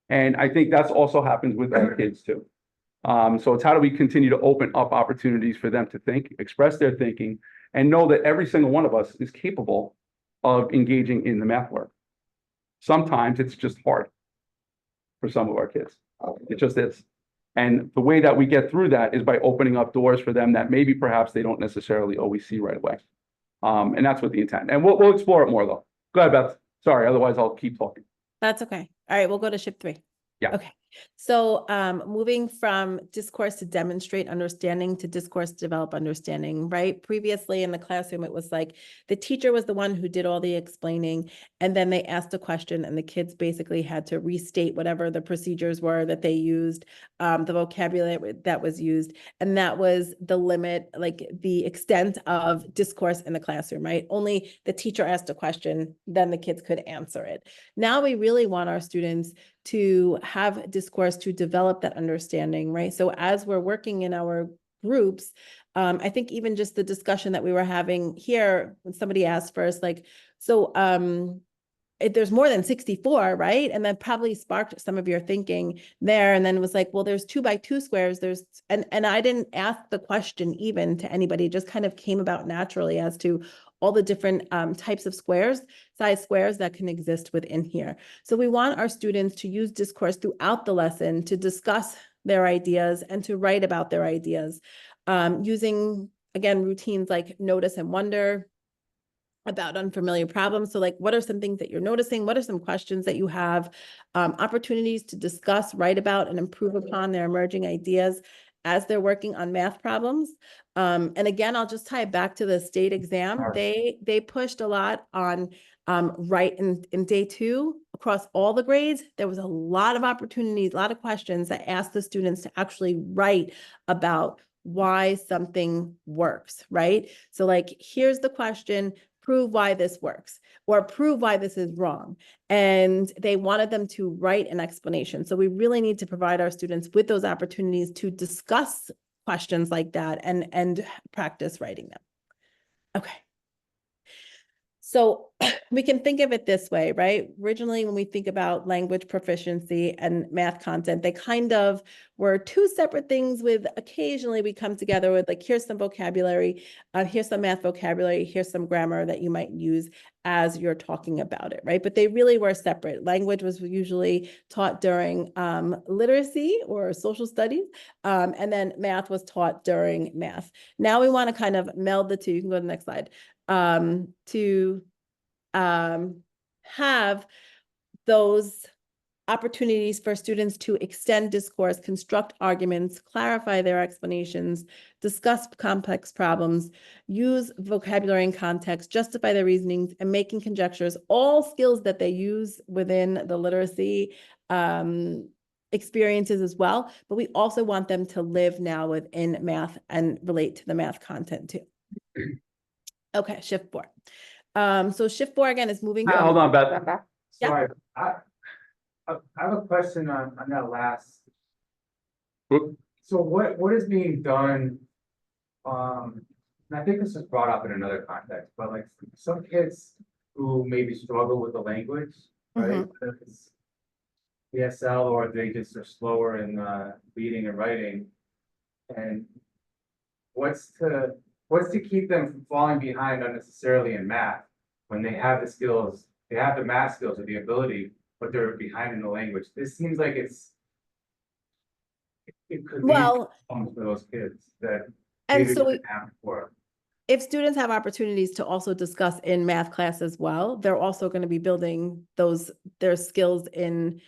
And I think that's also happens with our kids too. So it's how do we continue to open up opportunities for them to think, express their thinking, and know that every single one of us is capable of engaging in the math work. Sometimes it's just hard for some of our kids. It just is. And the way that we get through that is by opening up doors for them that maybe perhaps they don't necessarily always see right away. And that's what the intent. And we'll explore it more though. Go ahead, Beth. Sorry, otherwise I'll keep talking. That's okay. All right, we'll go to ship 3. Yeah. Okay. So moving from discourse to demonstrate understanding to discourse to develop understanding, right? Previously in the classroom, it was like the teacher was the one who did all the explaining, and then they asked a question and the kids basically had to restate whatever the procedures were that they used, the vocabulary that was used. And that was the limit, like the extent of discourse in the classroom, right? Only the teacher asked a question, then the kids could answer it. Now we really want our students to have discourse to develop that understanding, right? So as we're working in our groups, I think even just the discussion that we were having here, when somebody asked first, like, so if there's more than 64, right? And that probably sparked some of your thinking there. And then it was like, well, there's 2 by 2 squares. And I didn't ask the question even to anybody, it just kind of came about naturally as to all the different types of size squares that can exist within here. So we want our students to use discourse throughout the lesson to discuss their ideas and to write about their ideas, using, again, routines like notice and wonder, about unfamiliar problems. So like, what are some things that you're noticing? What are some questions that you have? Opportunities to discuss, write about, and improve upon their emerging ideas as they're working on math problems. And again, I'll just tie it back to the state exam. They pushed a lot on right in day 2 across all the grades. There was a lot of opportunities, a lot of questions that asked the students to actually write about why something works, right? So like, here's the question, prove why this works, or prove why this is wrong. And they wanted them to write an explanation. So we really need to provide our students with those opportunities to discuss questions like that and practice writing them. Okay. So we can think of it this way, right? Originally, when we think about language proficiency and math content, they kind of were 2 separate things with occasionally we come together with like, here's some vocabulary, here's some math vocabulary, here's some grammar that you might use as you're talking about it, right? But they really were separate. Language was usually taught during literacy or social studies, and then math was taught during math. Now we want to kind of meld the 2. You can go to the next slide. To have those opportunities for students to extend discourse, construct arguments, clarify their explanations, discuss complex problems, use vocabulary and context, justify their reasonings, and making conjectures, all skills that they use within the literacy experiences as well. But we also want them to live now within math and relate to the math content too. Okay, shift 4. So shift 4 again is moving. Hold on, Beth. Yeah. Sorry, I have a question on that last. Whoop. So what is being done? And I think this was brought up in another context, but like some kids who maybe struggle with the language, right? Whether it's ESL or they just are slower in reading and writing. And what's to keep them from falling behind unnecessarily in math when they have the skills, they have the math skills or the ability, but they're behind in the language? This seems like it could be Well, problems for those kids that and maybe so didn't have before. if students have opportunities to also discuss in math class as well, they're also going to be building their skills in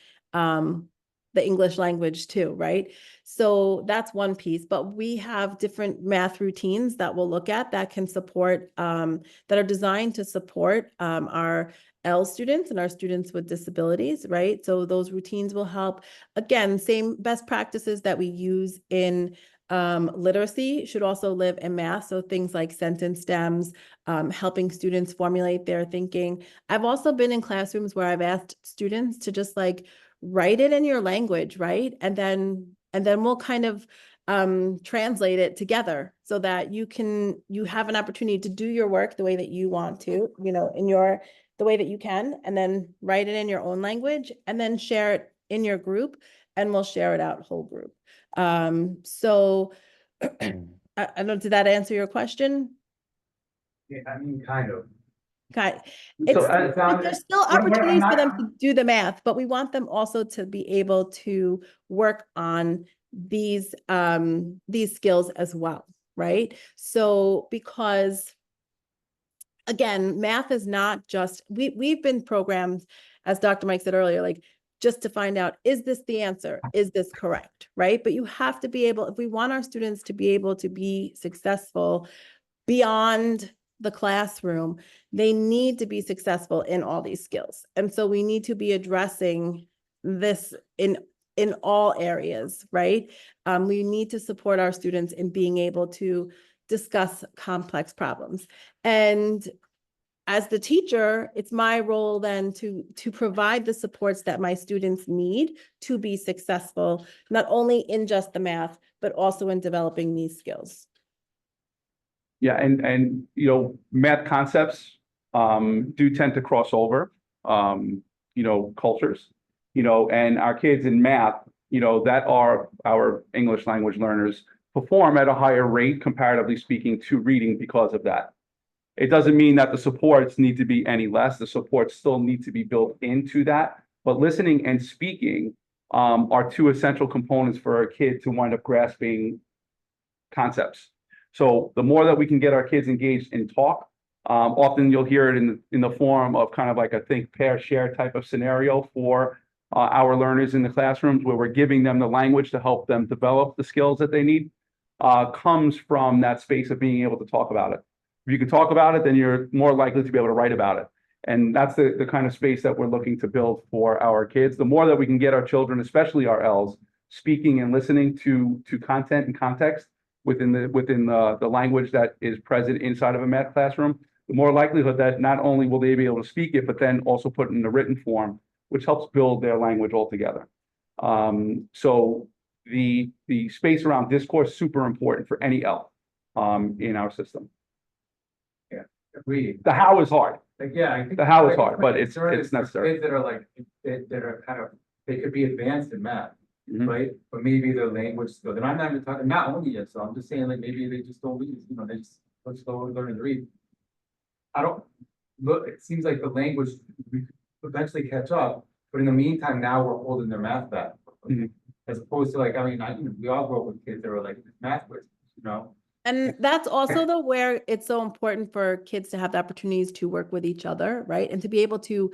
the English language too, right? So that's one piece, but we have different math routines that we'll look at that can support, that are designed to support our L students and our students with disabilities, right? So those routines will help. Again, same best practices that we use in literacy should also live in math. So things like sentence stems, helping students formulate their thinking. I've also been in classrooms where I've asked students to just like write it in your language, right? And then we'll kind of translate it together so that you have an opportunity to do your work the way that you want to, the way that you can, and then write it in your own language and then share it in your group, and we'll share it out whole group. So I don't know, did that answer your question? Yeah, I mean, kind of. Okay. So, There's still opportunities for them to do the math, but we want them also to be able to work on these skills as well, right? So because again, math is not just, we've been programmed, as Dr. Mike said earlier, like just to find out, is this the answer? Is this correct, right? But you have to be able, if we want our students to be able to be successful beyond the classroom, they need to be successful in all these skills. And so we need to be addressing this in all areas, right? We need to support our students in being able to discuss complex problems. And as the teacher, it's my role then to provide the supports that my students need to be successful, not only in just the math, but also in developing these skills. Yeah, and math concepts do tend to cross over, cultures, and our kids in math, that are our English language learners, perform at a higher rate, comparatively speaking, to reading because of that. It doesn't mean that the supports need to be any less. The supports still need to be built into that. But listening and speaking are 2 essential components for a kid to wind up grasping concepts. So the more that we can get our kids engaged in talk, Often you'll hear it in the form of kind of like a think, pair, share type of scenario for our learners in the classrooms, where we're giving them the language to help them develop the skills that they need, comes from that space of being able to talk about it. If you can talk about it, then you're more likely to be able to write about it. And that's the kind of space that we're looking to build for our kids. The more that we can get our children, especially our Ls, speaking and listening to content and context within the language that is present inside of a math classroom, the more likelihood that not only will they be able to speak it, but then also put it in a written form, which helps build their language altogether. So the space around discourse, super important for any L in our system. Agreed. The how is hard. Like, yeah, I think. The how is like, hard, but my it's concern is for necessary. Kids that are like, that are kind of, they could be advanced in math, Mhm. right? But maybe their language skill, and I'm not even talking, not only yet, so I'm just saying like, maybe they just don't read, you know, they just are slower learning to read. I don't, look, it seems like the language, we could eventually catch up, but in the meantime, now we're holding their math back. Mhm. As opposed to like, I mean, we all grew up with kids that were like math wizards, you know? And that's also though where it's so important for kids to have the opportunities to work with each other, right? And to be able to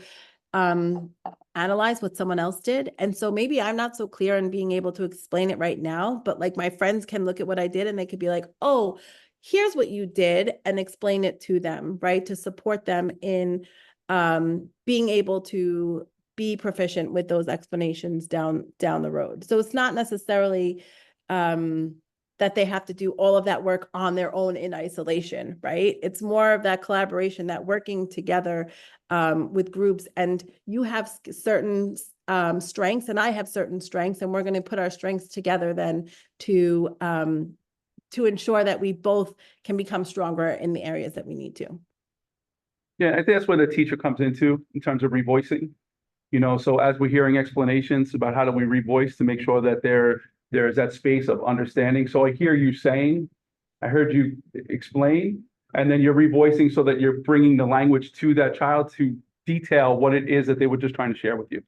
analyze what someone else did. And so maybe I'm not so clear in being able to explain it right now, but like my friends can look at what I did and they could be like, oh, here's what you did, and explain it to them, right? To support them in being able to be proficient with those explanations down the road. So it's not necessarily that they have to do all of that work on their own in isolation, right? It's more of that collaboration, that working together with groups, and you have certain strengths and I have certain strengths, and we're going to put our strengths together then to ensure that we both can become stronger in the areas that we need to. Yeah, I think that's where the teacher comes into in terms of revoicing. You know, so as we're hearing explanations about how do we revoice to make sure that there's that space of understanding. So I hear you saying, I heard you explain, and then you're revoicing so that you're bringing the language to that child to detail what it is that they were just trying to share with you,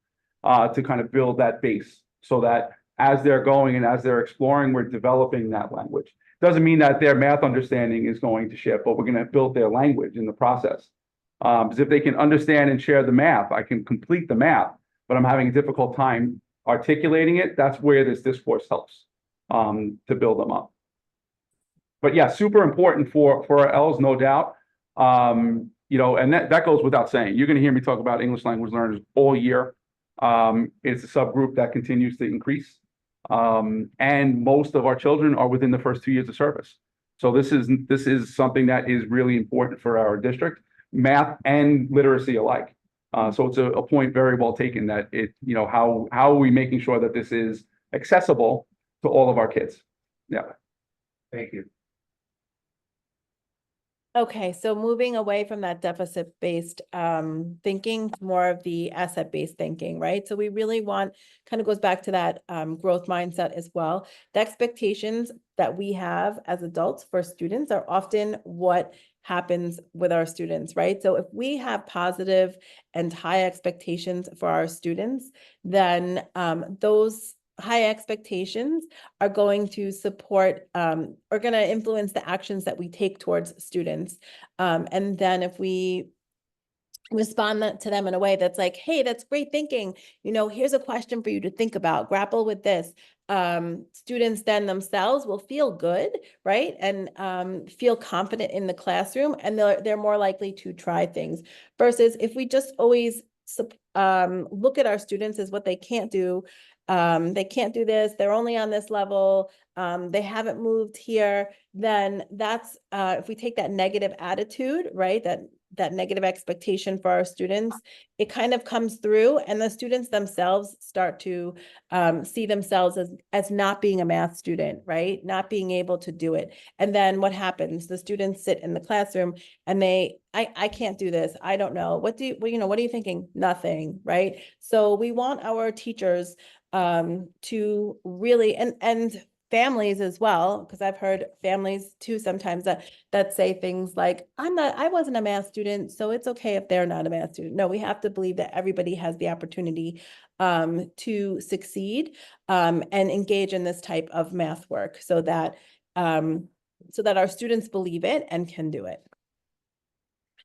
to kind of build that base so that as they're going and as they're exploring, we're developing that language. Doesn't mean that their math understanding is going to shift, but we're going to build their language in the process. Because if they can understand and share the math, I can complete the math, but I'm having a difficult time articulating it. That's where this discourse helps to build them up. But yeah, super important for our L's, no doubt. You know, and that goes without saying. You're going to hear me talk about English language learners all year. It's a subgroup that continues to increase. And most of our children are within the first 2 years of service. So this is something that is really important for our district, math and literacy alike. So it's a point very well taken that you know, how are we making sure that this is accessible to all of our kids? Yeah. Thank you. Okay, so moving away from that deficit-based thinking, to more of the asset-based thinking, right? So we really want, kind of goes back to that growth mindset as well. The expectations that we have as adults for students are often what happens with our students, right? So if we have positive and high expectations for our students, then those high expectations are going to support are going to influence the actions that we take towards students. And then if we respond to them in a way that's like, hey, that's great thinking, you know, here's a question for you to think about, grapple with this. Students then themselves will feel good, right? And feel confident in the classroom, and they're more likely to try things. Versus if we just always look at our students as what they can't do, they can't do this, they're only on this level, they haven't moved here, then that's, if we take that negative attitude, right, that negative expectation for our students, it kind of comes through, and the students themselves start to see themselves as not being a math student, right? Not being able to do it. And then what happens? The students sit in the classroom and I can't do this. I don't know. What are you thinking? Nothing, right? So we want our teachers to really, and families as well, because I've heard families too sometimes that say things like, I wasn't a math student, so it's okay if they're not a math student. No, we have to believe that everybody has the opportunity to succeed and engage in this type of math work so that our students believe it and can do it.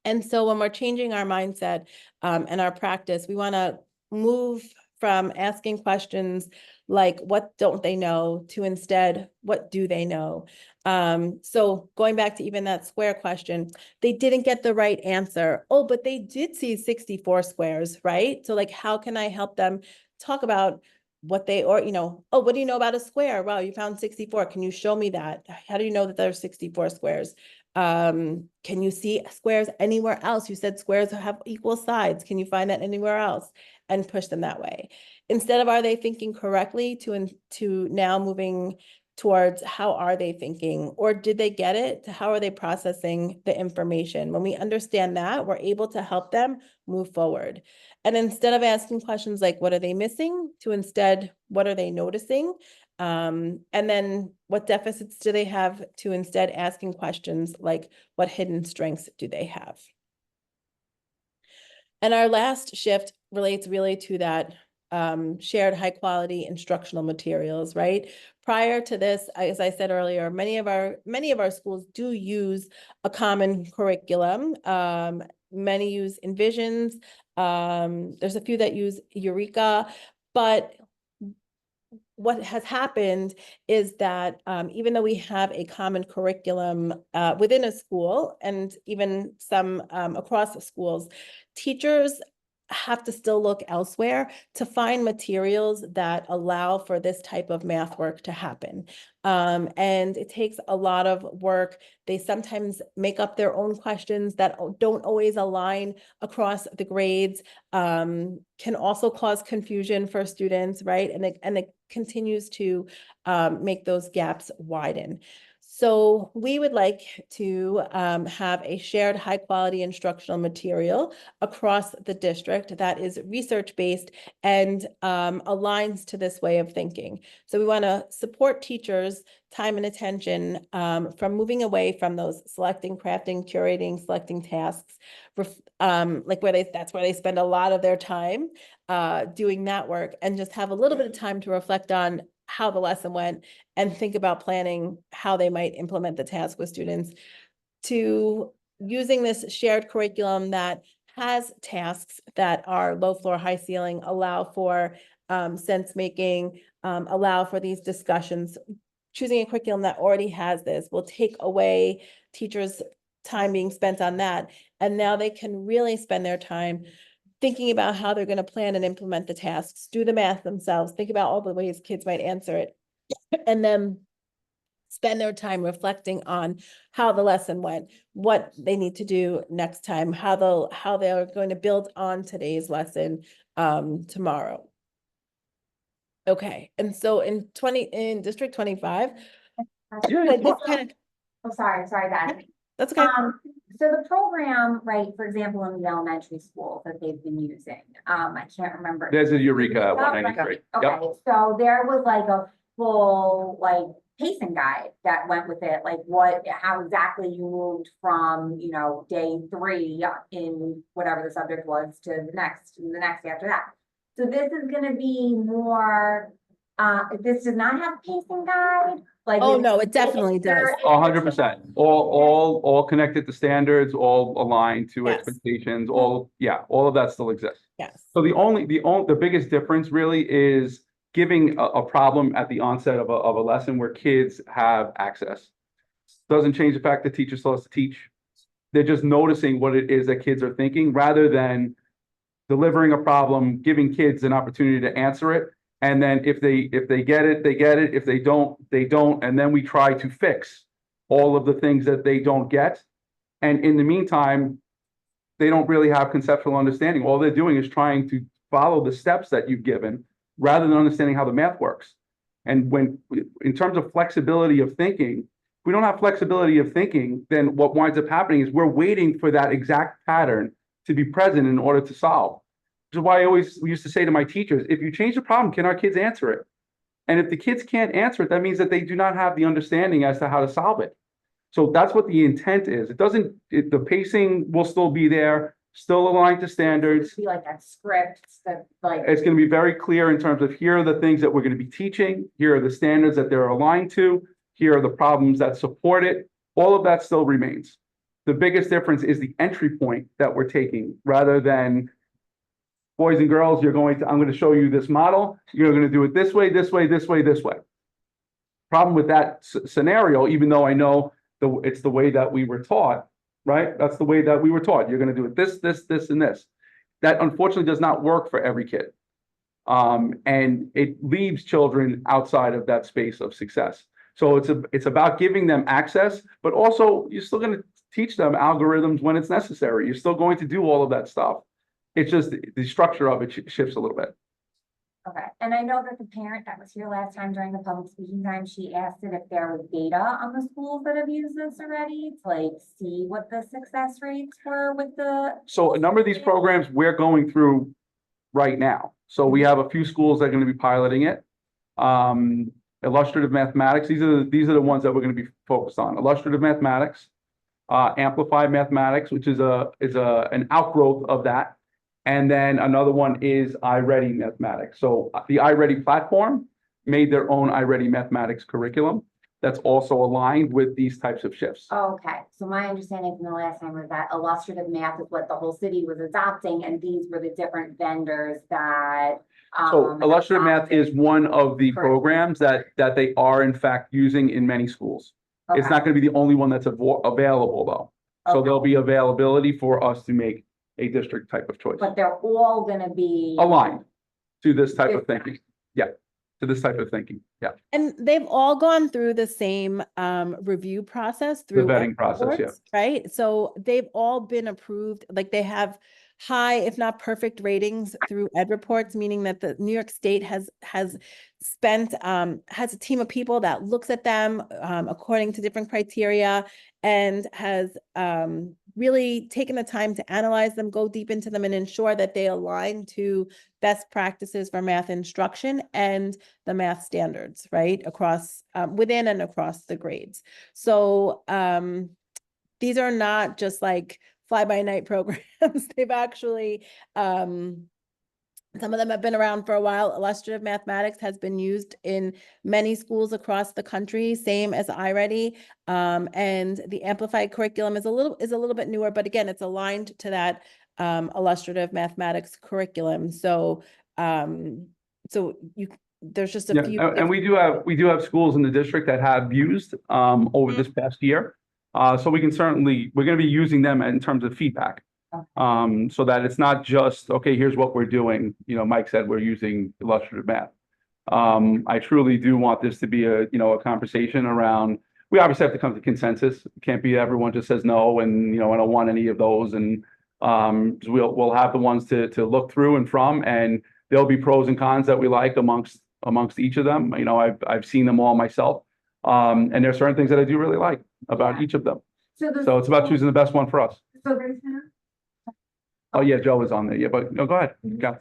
And so when we're changing our mindset and our practice, we want to move from asking questions like, what don't they know, to instead, what do they know? So going back to even that square question, they didn't get the right answer. Oh, but they did see 64 squares, right? So like, how can I help them talk about what they, or, oh, what do you know about a square? Wow, you found 64. Can you show me that? How do you know that there's 64 squares? Can you see squares anywhere else? You said squares have equal sides. Can you find that anywhere else? And push them that way. Instead of, are they thinking correctly, to now moving towards, how are they thinking, or did they get it? How are they processing the information? When we understand that, we're able to help them move forward. And instead of asking questions like, what are they missing, to instead, what are they noticing? And then what deficits do they have, to instead asking questions like, what hidden strengths do they have? And our last shift relates really to that shared high quality instructional materials, right? Prior to this, as I said earlier, many of our schools do use a common curriculum. Many use Envisions. There's a few that use Eureka, but what has happened is that even though we have a common curriculum within a school, and even some across the schools, teachers have to still look elsewhere to find materials that allow for this type of math work to happen. And it takes a lot of work. They sometimes make up their own questions that don't always align across the grades, can also cause confusion for students, right? And it continues to make those gaps widen. So we would like to have a shared high quality instructional material across the district that is research-based and aligns to this way of thinking. So we want to support teachers' time and attention from moving away from those selecting, crafting, curating, selecting tasks, like that's where they spend a lot of their time doing that work, and just have a little bit of time to reflect on how the lesson went and think about planning how they might implement the task with students, to using this shared curriculum that has tasks that are low floor, high ceiling, allow for sense making, allow for these discussions. Choosing a curriculum that already has this will take away teachers' time being spent on that. And now they can really spend their time thinking about how they're going to plan and implement the tasks, do the math themselves, think about all the ways kids might answer it, and then spend their time reflecting on how the lesson went, what they need to do next time, how they're going to build on today's lesson tomorrow. Okay, and so in District 25, this kind of, Oh, sorry, Beth. that's okay. So the program, right, for example, in the elementary school that they've been using, I can't remember. There's a Eureka 193. Okay, Yep. so there was like a full pacing guide that went with it, like how exactly you moved from, day 3 in whatever the subject was to the next day after that. So this is gonna be more, this does not have a pacing guide? Oh, no, it definitely does. 100%. All connected to standards, all aligned to Yes. expectations, all of that still exists. Yes. So the biggest difference really is giving a problem at the onset of a lesson where kids have access. Doesn't change the fact that teachers still has to teach. They're just noticing what it is that kids are thinking, rather than delivering a problem, giving kids an opportunity to answer it. And then if they get it, they get it. If they don't, they don't. And then we try to fix all of the things that they don't get. And in the meantime, they don't really have conceptual understanding. All they're doing is trying to follow the steps that you've given, rather than understanding how the math works. And in terms of flexibility of thinking, if we don't have flexibility of thinking, then what winds up happening is we're waiting for that exact pattern to be present in order to solve. Which is why we used to say to my teachers, if you change the problem, can our kids answer it? And if the kids can't answer it, that means that they do not have the understanding as to how to solve it. So that's what the intent is. The pacing will still be there, still aligned to standards. Be like a script that It's going to be very clear in terms of, here are the things that we're going to be teaching. Here are the standards that they're aligned to. Here are the problems that support it. All of that still remains. The biggest difference is the entry point that we're taking rather than boys and girls, I'm going to show you this model. You're going to do it this way, this way, this way, this way. Problem with that scenario, even though I know it's the way that we were taught, right? That's the way that we were taught. You're going to do it this, and this. That unfortunately does not work for every kid. And it leaves children outside of that space of success. So it's about giving them access, but also you're still going to teach them algorithms when it's necessary. You're still going to do all of that stuff. It's just the structure of it shifts a little bit. Okay, and I know that the parent that was here last time during the public speaking time, she asked it if there was data on the schools that have used this already to like see what the success rates were with the. So a number of these programs we're going through right now. So we have a few schools that are going to be piloting it. Illustrative mathematics, these are the ones that we're going to be focused on. Illustrative mathematics, amplified mathematics, which is an outgrowth of that. And then another one is iReady mathematics. So the iReady platform made their own iReady mathematics curriculum that's also aligned with these types of shifts. Okay, so my understanding from the last time was that illustrative math is what the whole city was adopting, and these were the different vendors that. So illustrative math is one of the Correct. programs that they are in fact using in many schools. It's Okay, not going to be the only one that's available though. So okay. there'll be availability for us to make a district type of choice. But they're all gonna be. Aligned to this type of Different. thinking. Yeah, to this type of thinking. Yeah, And they've all gone through the same review process through vetting process, yeah. Edwards, right? So they've all been approved, like they have high, if not perfect ratings through Ed Reports, meaning that the New York State has spent has a team of people that looks at them according to different criteria and has really taken the time to analyze them, go deep into them, and ensure that they align to best practices for math instruction and the math standards, right? Across within and across the grades. So these are not just like fly-by-night programs. They've actually some of them have been around for a while. Illustrative mathematics has been used in many schools across the country, same as iReady. And the amplified curriculum is a little bit newer, but again, it's aligned to that illustrative mathematics curriculum. So there's just a Yeah, few. and we do have schools in the district that have used over this past year. So we're going to be using them in terms of feedback. So that it's not just, okay, here's what we're doing. You know, Mike said we're using illustrative math. I truly do want this to be a conversation around, we obviously have to come to consensus. It can't be everyone just says no and, I don't want any of those. And we'll have the ones to look through and from, and there'll be pros and cons that we like amongst each of them. I've seen them all myself. And there are certain things that I do really like about each of them. So it's about choosing the best one for us. So there's no. Oh, yeah, Joe was on there. Yeah, but no, go ahead. Yeah.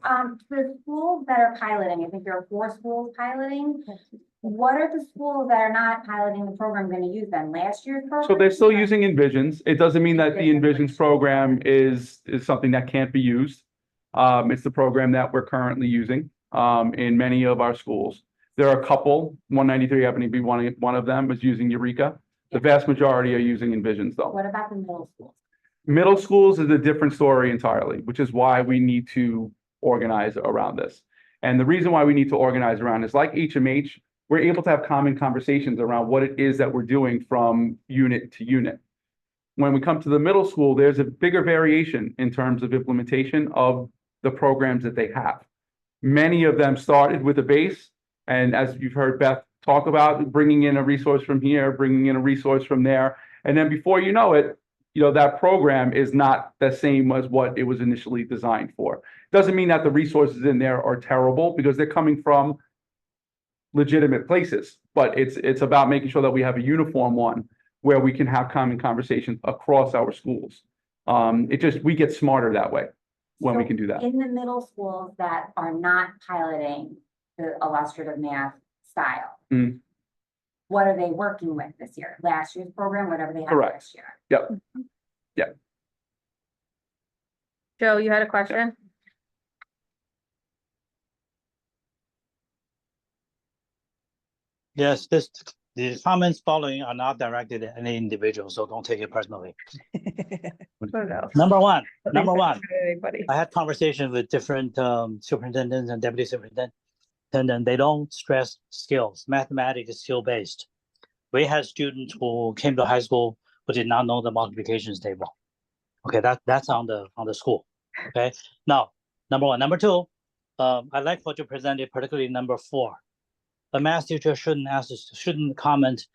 The schools that are piloting, I think there are 4 schools piloting. What are the schools that are not piloting the program going to use then? Last year's program? So they're still using Envisions. It doesn't mean that the Envisions program is something that can't be used. It's the program that we're currently using in many of our schools. There are a couple, 193 happening to be one of them is using Eureka. The vast majority are using Envisions though. What about the middle schools? Middle schools is a different story entirely, which is why we need to organize around this. And the reason why we need to organize around is like HMH, we're able to have common conversations around what it is that we're doing from unit to unit. When we come to the middle school, there's a bigger variation in terms of implementation of the programs that they have. Many of them started with a base, and as you've heard Beth talk about, bringing in a resource from here, bringing in a resource from there, and then before you know it, that program is not the same as what it was initially designed for. Doesn't mean that the resources in there are terrible because they're coming from legitimate places, but it's about making sure that we have a uniform one where we can have common conversations across our schools. We get smarter that way when we can do that. In the middle schools that are not piloting the illustrative math style, what are they working with this year? Last year's program, whatever they had Correct. last year. Yep. Yep. Joe, you had a question? Yes, this The comments following are not directed at any individual, so don't take it personally. Oh, no. Number one, I don't think number that's one, Anybody. I had conversations with different superintendents and deputy superintendents. And they don't stress skills. Mathematics is skill based. We had students who came to high school who did not know the multiplications table. Okay, that's on the school. Okay, now number one, number two, I like what you presented, particularly number 4. A math teacher shouldn't comment,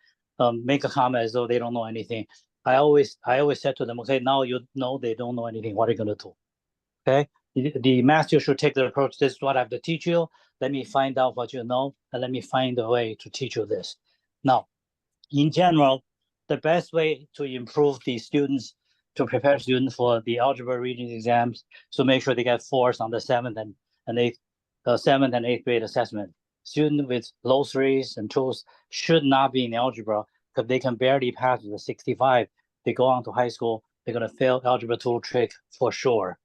make a comment as though they don't know anything. I always said to them, okay, now you know they don't know anything. What are you gonna do? Okay, the math teacher should take the approach. This is what I have to teach you. Let me find out what you know, and let me find a way to teach you this. Now, in general, the best way to improve the students, to prepare students for the algebra reading exams, so make sure they get 4s on the 7th and 8th grade assessment. Students with low 3s and 2s should not be in algebra because they can barely pass the 65. They go on to high school, they're gonna fail algebra 2 trig for sure.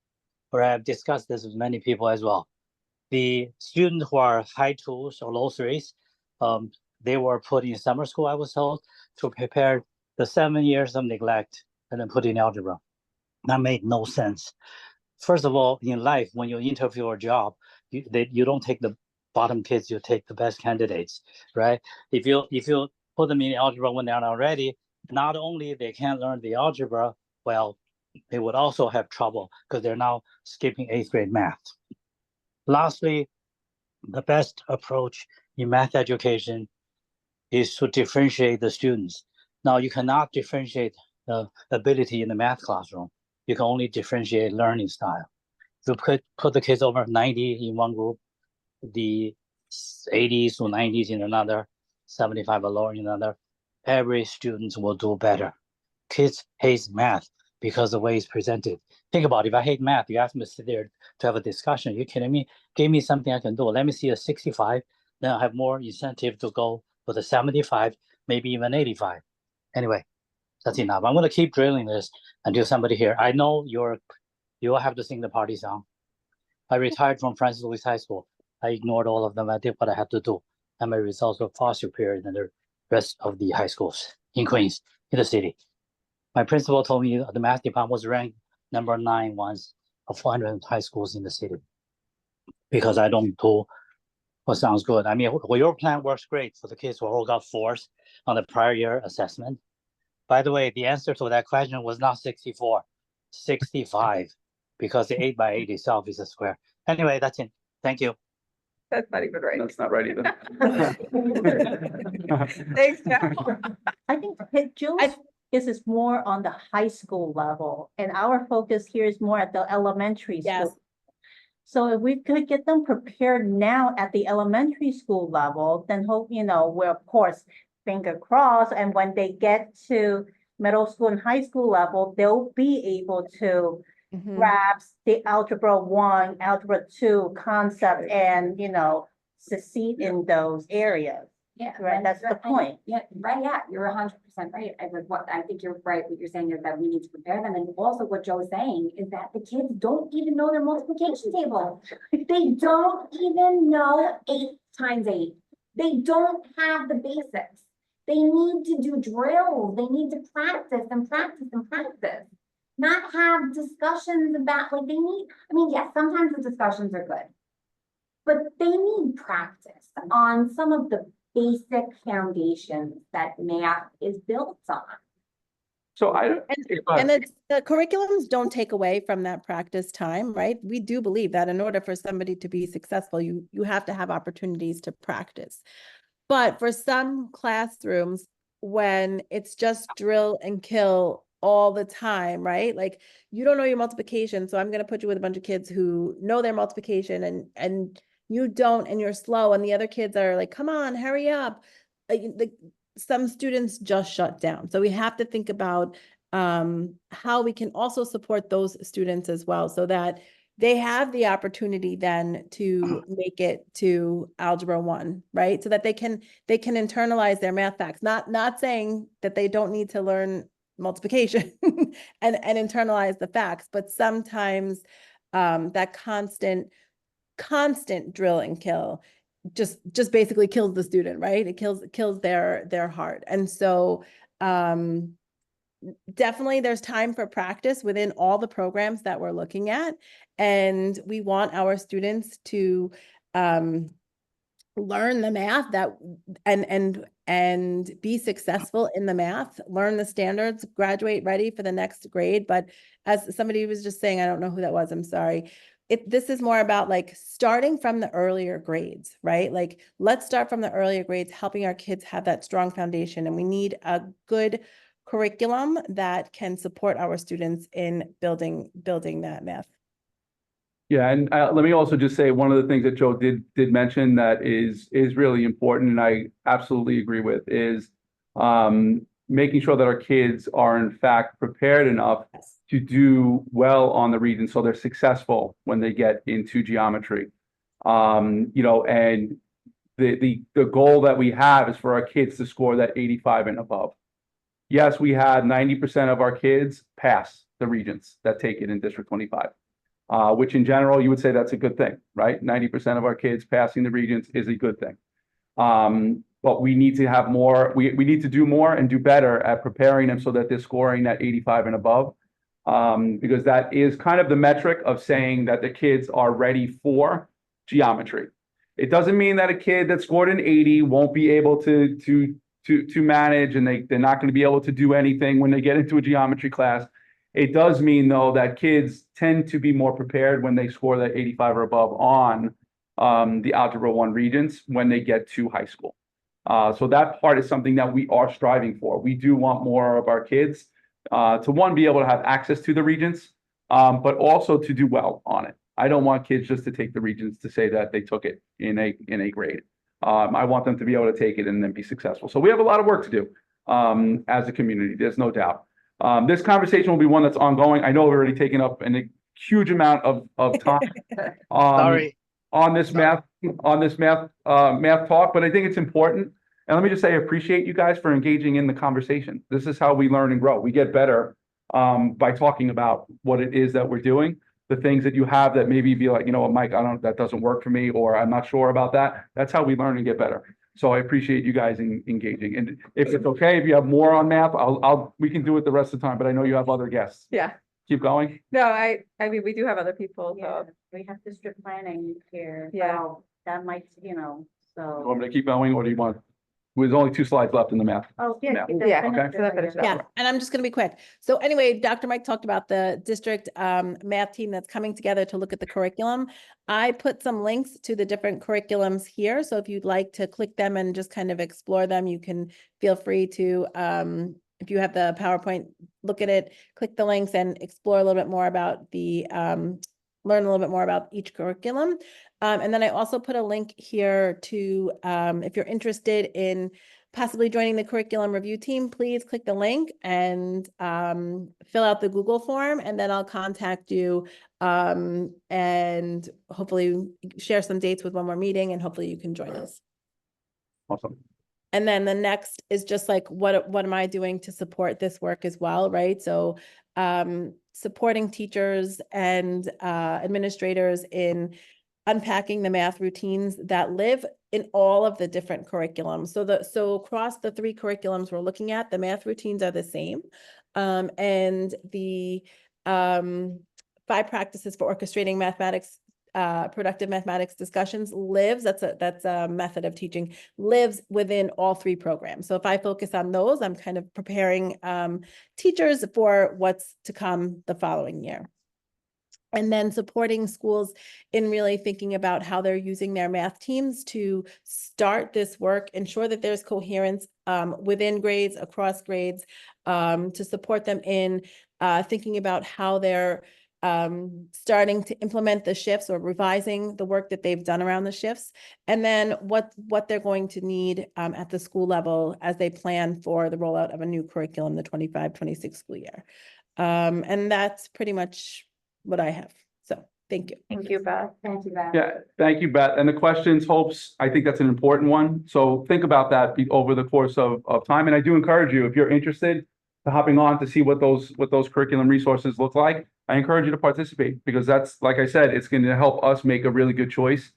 Or I've discussed this with many people as well. The students who are high 2s or low 3s, they were put in summer school, I was told, to prepare the 7 years of neglect and then put in algebra. That made no sense. First of all, in life, when you interview for a job, you don't take the bottom kids, you take the best candidates, right? If you put them in algebra when they're not ready, not only they can't learn the algebra, well, they would also have trouble because they're now skipping 8th grade math. Lastly, the best approach in math education is to differentiate the students. Now, you cannot differentiate ability in the math classroom. You can only differentiate learning style. If you put the kids over 90 in one group, the 80s to 90s in another, 75 or lower in another, every student will do better. Kids hate math because the way it's presented. Think about it, if I hate math, you ask me to sit there to have a discussion. You kidding me? Give me something I can do. Let me see a 65, then I have more incentive to go for the 75, maybe even 85. Anyway, that's enough. I'm going to keep drilling this until somebody here. I know you'll have to sing the party song. I retired from Francis Louis High School. I ignored all of them. I did what I had to do. And my results were far superior than the rest of the high schools in Queens, in the city. My principal told me the math department was ranked number 9 once of 400 high schools in the city. Because I don't do what sounds good. I mean, well, your plan works great for the kids who all got 4s on the prior year assessment. By the way, the answer to that question was not 64, 65, because the 8 by 8 itself is a square. Anyway, that's it. Thank you. That's not even right. That's not right either. Thanks, Jeff. I think Jules is more on the high school level, and our focus here is more at the elementary Yes. school. So if we could get them prepared now at the elementary school level, then hope, we're of course, finger crossed, and when they get to middle school and high school level, they'll be able to Mhm. grasp the algebra 1, algebra 2 concept and, succeed in those areas. Yeah, Right, and- that's the and- point. Yeah, right, yeah, you're 100% right. I think you're right, what you're saying is that we need to prepare them, and also what Joe's saying is that the kids don't even know their multiplication table. They don't even know 8 times 8. They don't have the basics. They need to do drills, they need to practice and practice and practice. Not have discussions about, like, yes, sometimes the discussions are good. But they need practice on some of the basic foundations that math is built on. So And the curriculums don't take away from that practice time, right? We do believe that in order for somebody to be successful, you have to have opportunities to practice. But for some classrooms, when it's just drill and kill all the time, right? Like, you don't know your multiplication, so I'm going to put you with a bunch of kids who know their multiplication and you don't, and you're slow, and the other kids are like, come on, hurry up. Some students just shut down. So we have to think about how we can also support those students as well, so that they have the opportunity then to make it to Algebra 1, right? So that they can internalize their math facts. Not saying that they don't need to learn multiplication and internalize the facts, but sometimes that constant drill and kill just basically kills the student, right? It kills their heart. And so definitely there's time for practice within all the programs that we're looking at. And we want our students to learn the math and be successful in the math, learn the standards, graduate ready for the next grade. But as somebody was just saying, I don't know who that was, I'm sorry. This is more about like starting from the earlier grades, right? Like let's start from the earlier grades, helping our kids have that strong foundation. And we need a good curriculum that can support our students in building that math. Yeah, and let me also just say one of the things that Joe did mention that is really important, and I absolutely agree with, is making sure that our kids are in fact prepared enough to do well on the region, so they're successful when they get into geometry. You know, and the goal that we have is for our kids to score that 85 and above. Yes, we had 90% of our kids pass the regents that take it in District 25. Which in general, you would say that's a good thing, right? 90% of our kids passing the regents is a good thing. But we need to have more, we need to do more and do better at preparing them so that they're scoring that 85 and above. Because that is kind of the metric of saying that the kids are ready for geometry. It doesn't mean that a kid that scored an 80 won't be able to manage, and they're not going to be able to do anything when they get into a geometry class. It does mean, though, that kids tend to be more prepared when they score that 85 or above on the Algebra 1 regents when they get to high school. So that part is something that we are striving for. We do want more of our kids to, one, be able to have access to the regents, but also to do well on it. I don't want kids just to take the regents to say that they took it in a grade. I want them to be able to take it and then be successful. So we have a lot of work to do as a community. There's no doubt. This conversation will be one that's ongoing. I know we've already taken up a huge amount of time Sorry. on this math talk, but I think it's important. And let me just say, I appreciate you guys for engaging in the conversation. This is how we learn and grow. We get better by talking about what it is that we're doing. The things that you have that maybe be like, you know what, Mike, that doesn't work for me, or I'm not sure about that. That's how we learn and get better. So I appreciate you guys engaging. And if it's okay, if you have more on math, we can do it the rest of the time, but I know you have other guests. Yeah. Keep going. No, I mean, we do have other people, Yeah, so. we have district planning here. Yeah. So that might, You want so. me to keep going, or do you want? There's only 2 slides left in the math. Oh, yeah. Yeah, okay. So that finishes Yeah, up. and I'm just gonna be quick. So anyway, Dr. Mike talked about the district math team that's coming together to look at the curriculum. I put some links to the different curriculums here. So if you'd like to click them and just kind of explore them, you can feel free to, if you have the PowerPoint, look at it, click the links and explore a little bit more about the, learn a little bit more about each curriculum. And then I also put a link here to, if you're interested in possibly joining the curriculum review team, please click the link and fill out the Google form, and then I'll contact you and hopefully share some dates with one more meeting, and hopefully you can join us. Awesome. And then the next is just like, what am I doing to support this work as well, right? So supporting teachers and administrators in unpacking the math routines that live in all of the different curriculums. So across the 3 curriculums we're looking at, the math routines are the same. And the 5 practices for orchestrating mathematics, productive mathematics discussions lives, that's a method of teaching, lives within all 3 programs. So if I focus on those, I'm kind of preparing teachers for what's to come the following year. And then supporting schools in really thinking about how they're using their math teams to start this work, ensure that there's coherence within grades, across grades, to support them in thinking about how they're starting to implement the shifts or revising the work that they've done around the shifts, and then what they're going to need at the school level as they plan for the rollout of a new curriculum, the 25-26 school year. And that's pretty much what I have. So thank you. Thank you, Beth. Thank you, Beth. Yeah, thank you, Beth. And the questions, hopes, I think that's an important one. So think about that over the course of time. And I do encourage you, if you're interested, to hopping on to see what those curriculum resources look like. I encourage you to participate, because that's, like I said, it's going to help us make a really good choice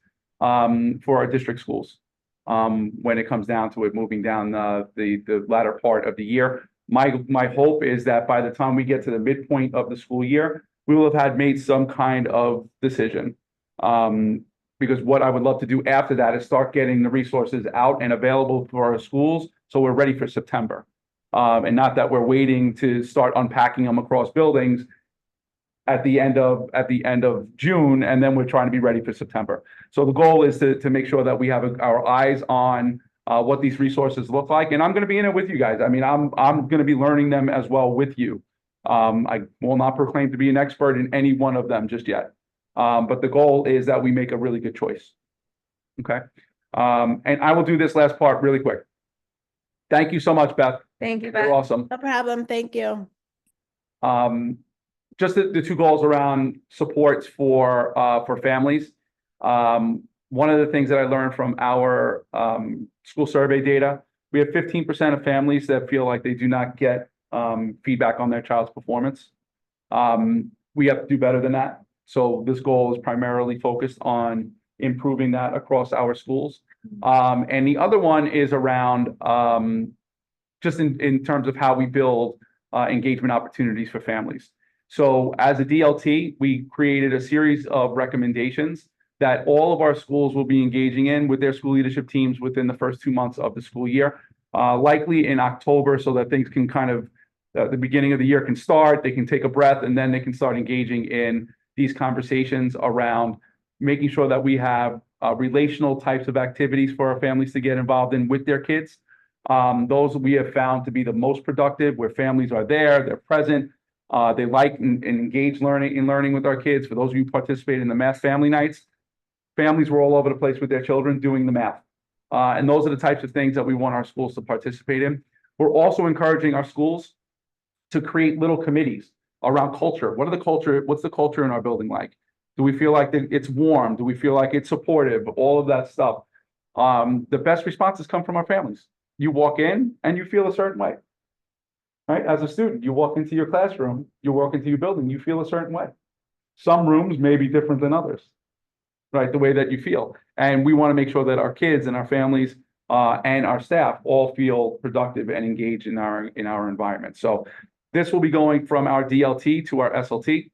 for our district schools. When it comes down to it, moving down the latter part of the year. My hope is that by the time we get to the midpoint of the school year, we will have had made some kind of decision. Because what I would love to do after that is start getting the resources out and available for our schools, so we're ready for September. And not that we're waiting to start unpacking them across buildings at the end of June, and then we're trying to be ready for September. So the goal is to make sure that we have our eyes on what these resources look like, and I'm going to be in it with you guys. I mean, I'm going to be learning them as well with you. I will not proclaim to be an expert in any one of them just yet, but the goal is that we make a really good choice. Okay, and I will do this last part really quick. Thank you so much, Beth. Thank you, You're Beth. awesome. No problem. Thank you. Just the two goals around supports for families. One of the things that I learned from our school survey data, we have 15% of families that feel like they do not get feedback on their child's performance. We have to do better than that. So this goal is primarily focused on improving that across our schools. And the other one is around just in terms of how we build engagement opportunities for families. So as a DLT, we created a series of recommendations that all of our schools will be engaging in with their school leadership teams within the first 2 months of the school year, likely in October, so that things can kind of, the beginning of the year can start, they can take a breath, and then they can start engaging in these conversations around making sure that we have relational types of activities for our families to get involved in with their kids. Those we have found to be the most productive, where families are there, they're present, they like and engage learning with our kids. For those of you who participate in the math family nights, families were all over the place with their children doing the math. And those are the types of things that we want our schools to participate in. We're also encouraging our schools to create little committees around culture. What's the culture in our building like? Do we feel like it's warm? Do we feel like it's supportive? All of that stuff. The best responses come from our families. You walk in and you feel a certain way. Right? As a student, you walk into your classroom, you walk into your building, you feel a certain way. Some rooms may be different than others, right? The way that you feel. And we want to make sure that our kids and our families and our staff all feel productive and engaged in our environment. So this will be going from our DLT to our SLT.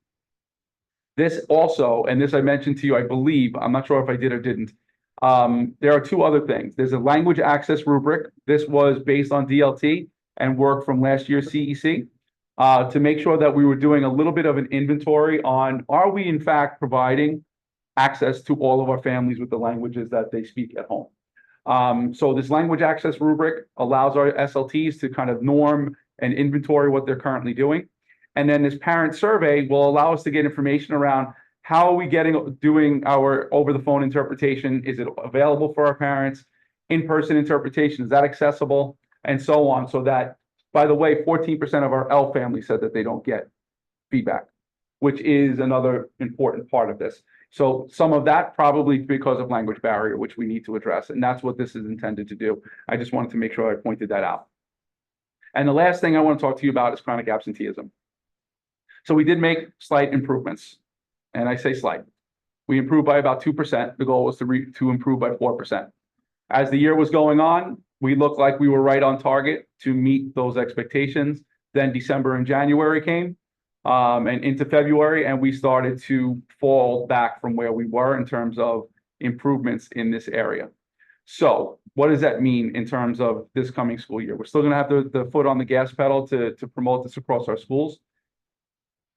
This also, and this I mentioned to you, I believe, I'm not sure if I did or didn't. There are two other things. There's a language access rubric. This was based on DLT and work from last year's CEC to make sure that we were doing a little bit of an inventory on, are we in fact providing access to all of our families with the languages that they speak at home. So this language access rubric allows our SLTs to kind of norm and inventory what they're currently doing. And then this parent survey will allow us to get information around how are we doing our over the phone interpretation? Is it available for our parents? In-person interpretation, is that accessible? And so on. So that, by the way, 14% of our L families said that they don't get feedback, which is another important part of this. So some of that probably because of language barrier, which we need to address. And that's what this is intended to do. I just wanted to make sure I pointed that out. And the last thing I want to talk to you about is chronic absenteeism. So we did make slight improvements, and I say slight. We improved by about 2%. The goal was to improve by 4%. As the year was going on, we looked like we were right on target to meet those expectations. Then December and January came, and into February, and we started to fall back from where we were in terms of improvements in this area. So what does that mean in terms of this coming school year? We're still going to have the foot on the gas pedal to promote this across our schools.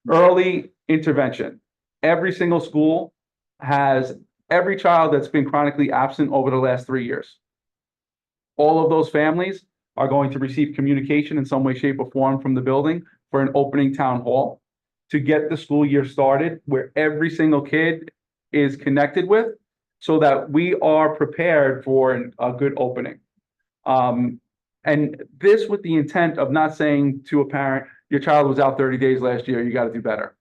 Early intervention. Every single school has every child that's been chronically absent over the last 3 years. All of those families are going to receive communication in some way, shape, or form from the building for an opening town hall to get the school year started, where every single kid is connected with, so that we are prepared for a good opening. And this with the intent of not saying to a parent, your child was out 30 days last year, you got to do better.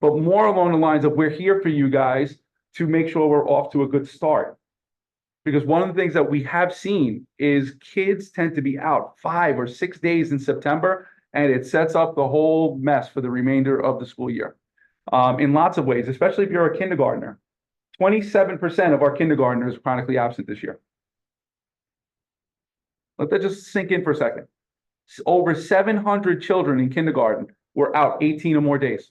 But more along the lines of, we're here for you guys to make sure we're off to a good start. Because one of the things that we have seen is kids tend to be out 5 or 6 days in September, and it sets up the whole mess for the remainder of the school year. In lots of ways, especially if you're a kindergartner. 27% of our kindergartners are chronically absent this year. Let that just sink in for a second. Over 700 children in kindergarten were out 18 or more days.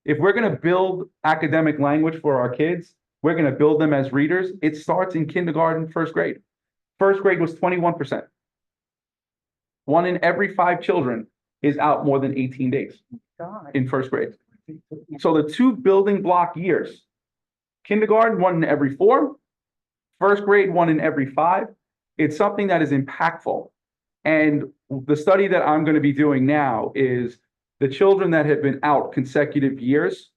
If we're going to build academic language for our kids, we're going to build them as readers. It starts in kindergarten, first grade. First grade was 21%. 1 in every 5 children is out more than 18 days God. in first grade. So the 2 building block years, kindergarten, 1 in every 4, first grade, 1 in every 5. It's something that is impactful. And the study that I'm going to be doing now is the children that have been out consecutive years.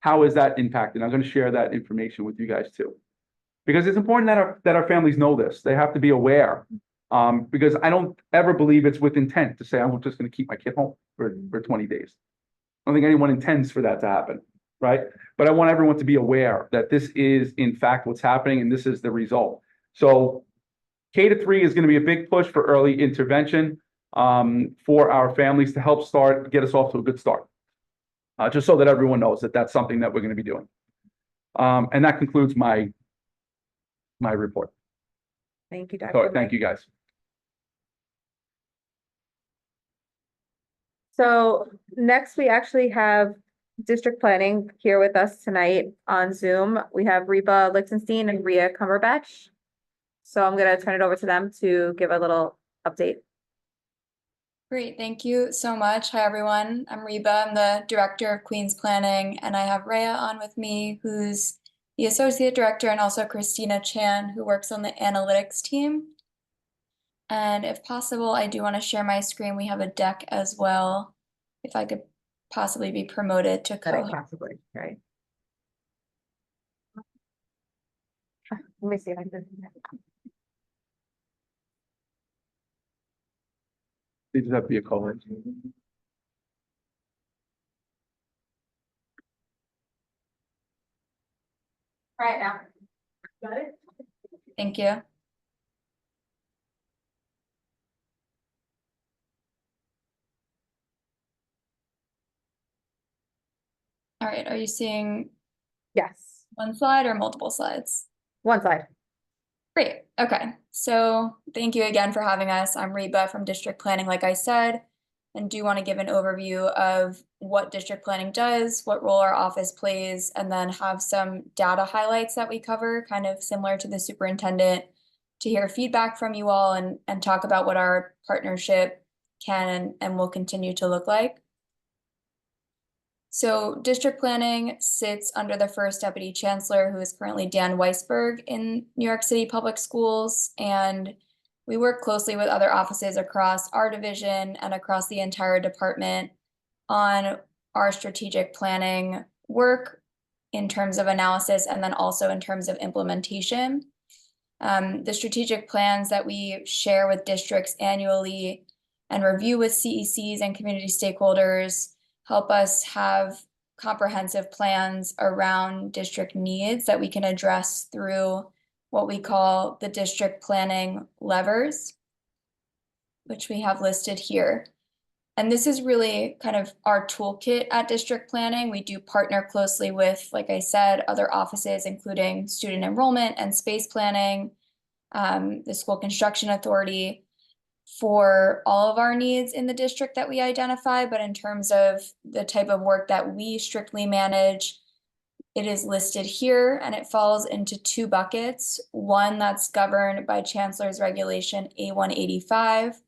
How is that impacted? I'm going to share that information with you guys too, because it's important that our families know this. They have to be aware, because I don't ever believe it's with intent to say I'm just going to keep my kid home for 20 days. I don't think anyone intends for that to happen, right? But I want everyone to be aware that this is in fact what's happening, and this is the result. So K-3 is going to be a big push for early intervention for our families to help get us off to a good start. Just so that everyone knows that that's something that we're going to be doing. And that concludes my report. Thank you, Dr. So thank you, guys. So next, we actually have district planning here with us tonight on Zoom. We have Reba Lichtenstein and Rhea Cumberbatch. So I'm going to turn it over to them to give a little update. Great, thank you so much. Hi, everyone. I'm Reba. I'm the Director of Queens Planning, and I have Rhea on with me, who's the Associate Director, and also Christina Chan, who works on the analytics team. And if possible, I do want to share my screen. We have a deck as well, if I could possibly be promoted to Possibly, right? Let me see if I can. These have to be a color. Right now. Got it? Thank you. All right, are you seeing Yes, one slide or multiple slides? one slide. Great. Okay. So thank you again for having us. I'm Reba from District Planning, like I said, and do want to give an overview of what district planning does, what role our office plays, and then have some data highlights that we cover, kind of similar to the superintendent, to hear feedback from you all and talk about what our partnership can and will continue to look like. So district planning sits under the first deputy chancellor, who is currently Dan Weisberg in New York City Public Schools. And we work closely with other offices across our division and across the entire department on our strategic planning work in terms of analysis and then also in terms of implementation. The strategic plans that we share with districts annually and review with CECs and community stakeholders help us have comprehensive plans around district needs that we can address through what we call the district planning levers, which we have listed here. And this is really kind of our toolkit at district planning. We do partner closely with, like I said, other offices, including student enrollment and space planning, the school construction authority, for all of our needs in the district that we identify. But in terms of the type of work that we strictly manage, it is listed here, and it falls into 2 buckets. One that's governed by Chancellor's Regulation A185,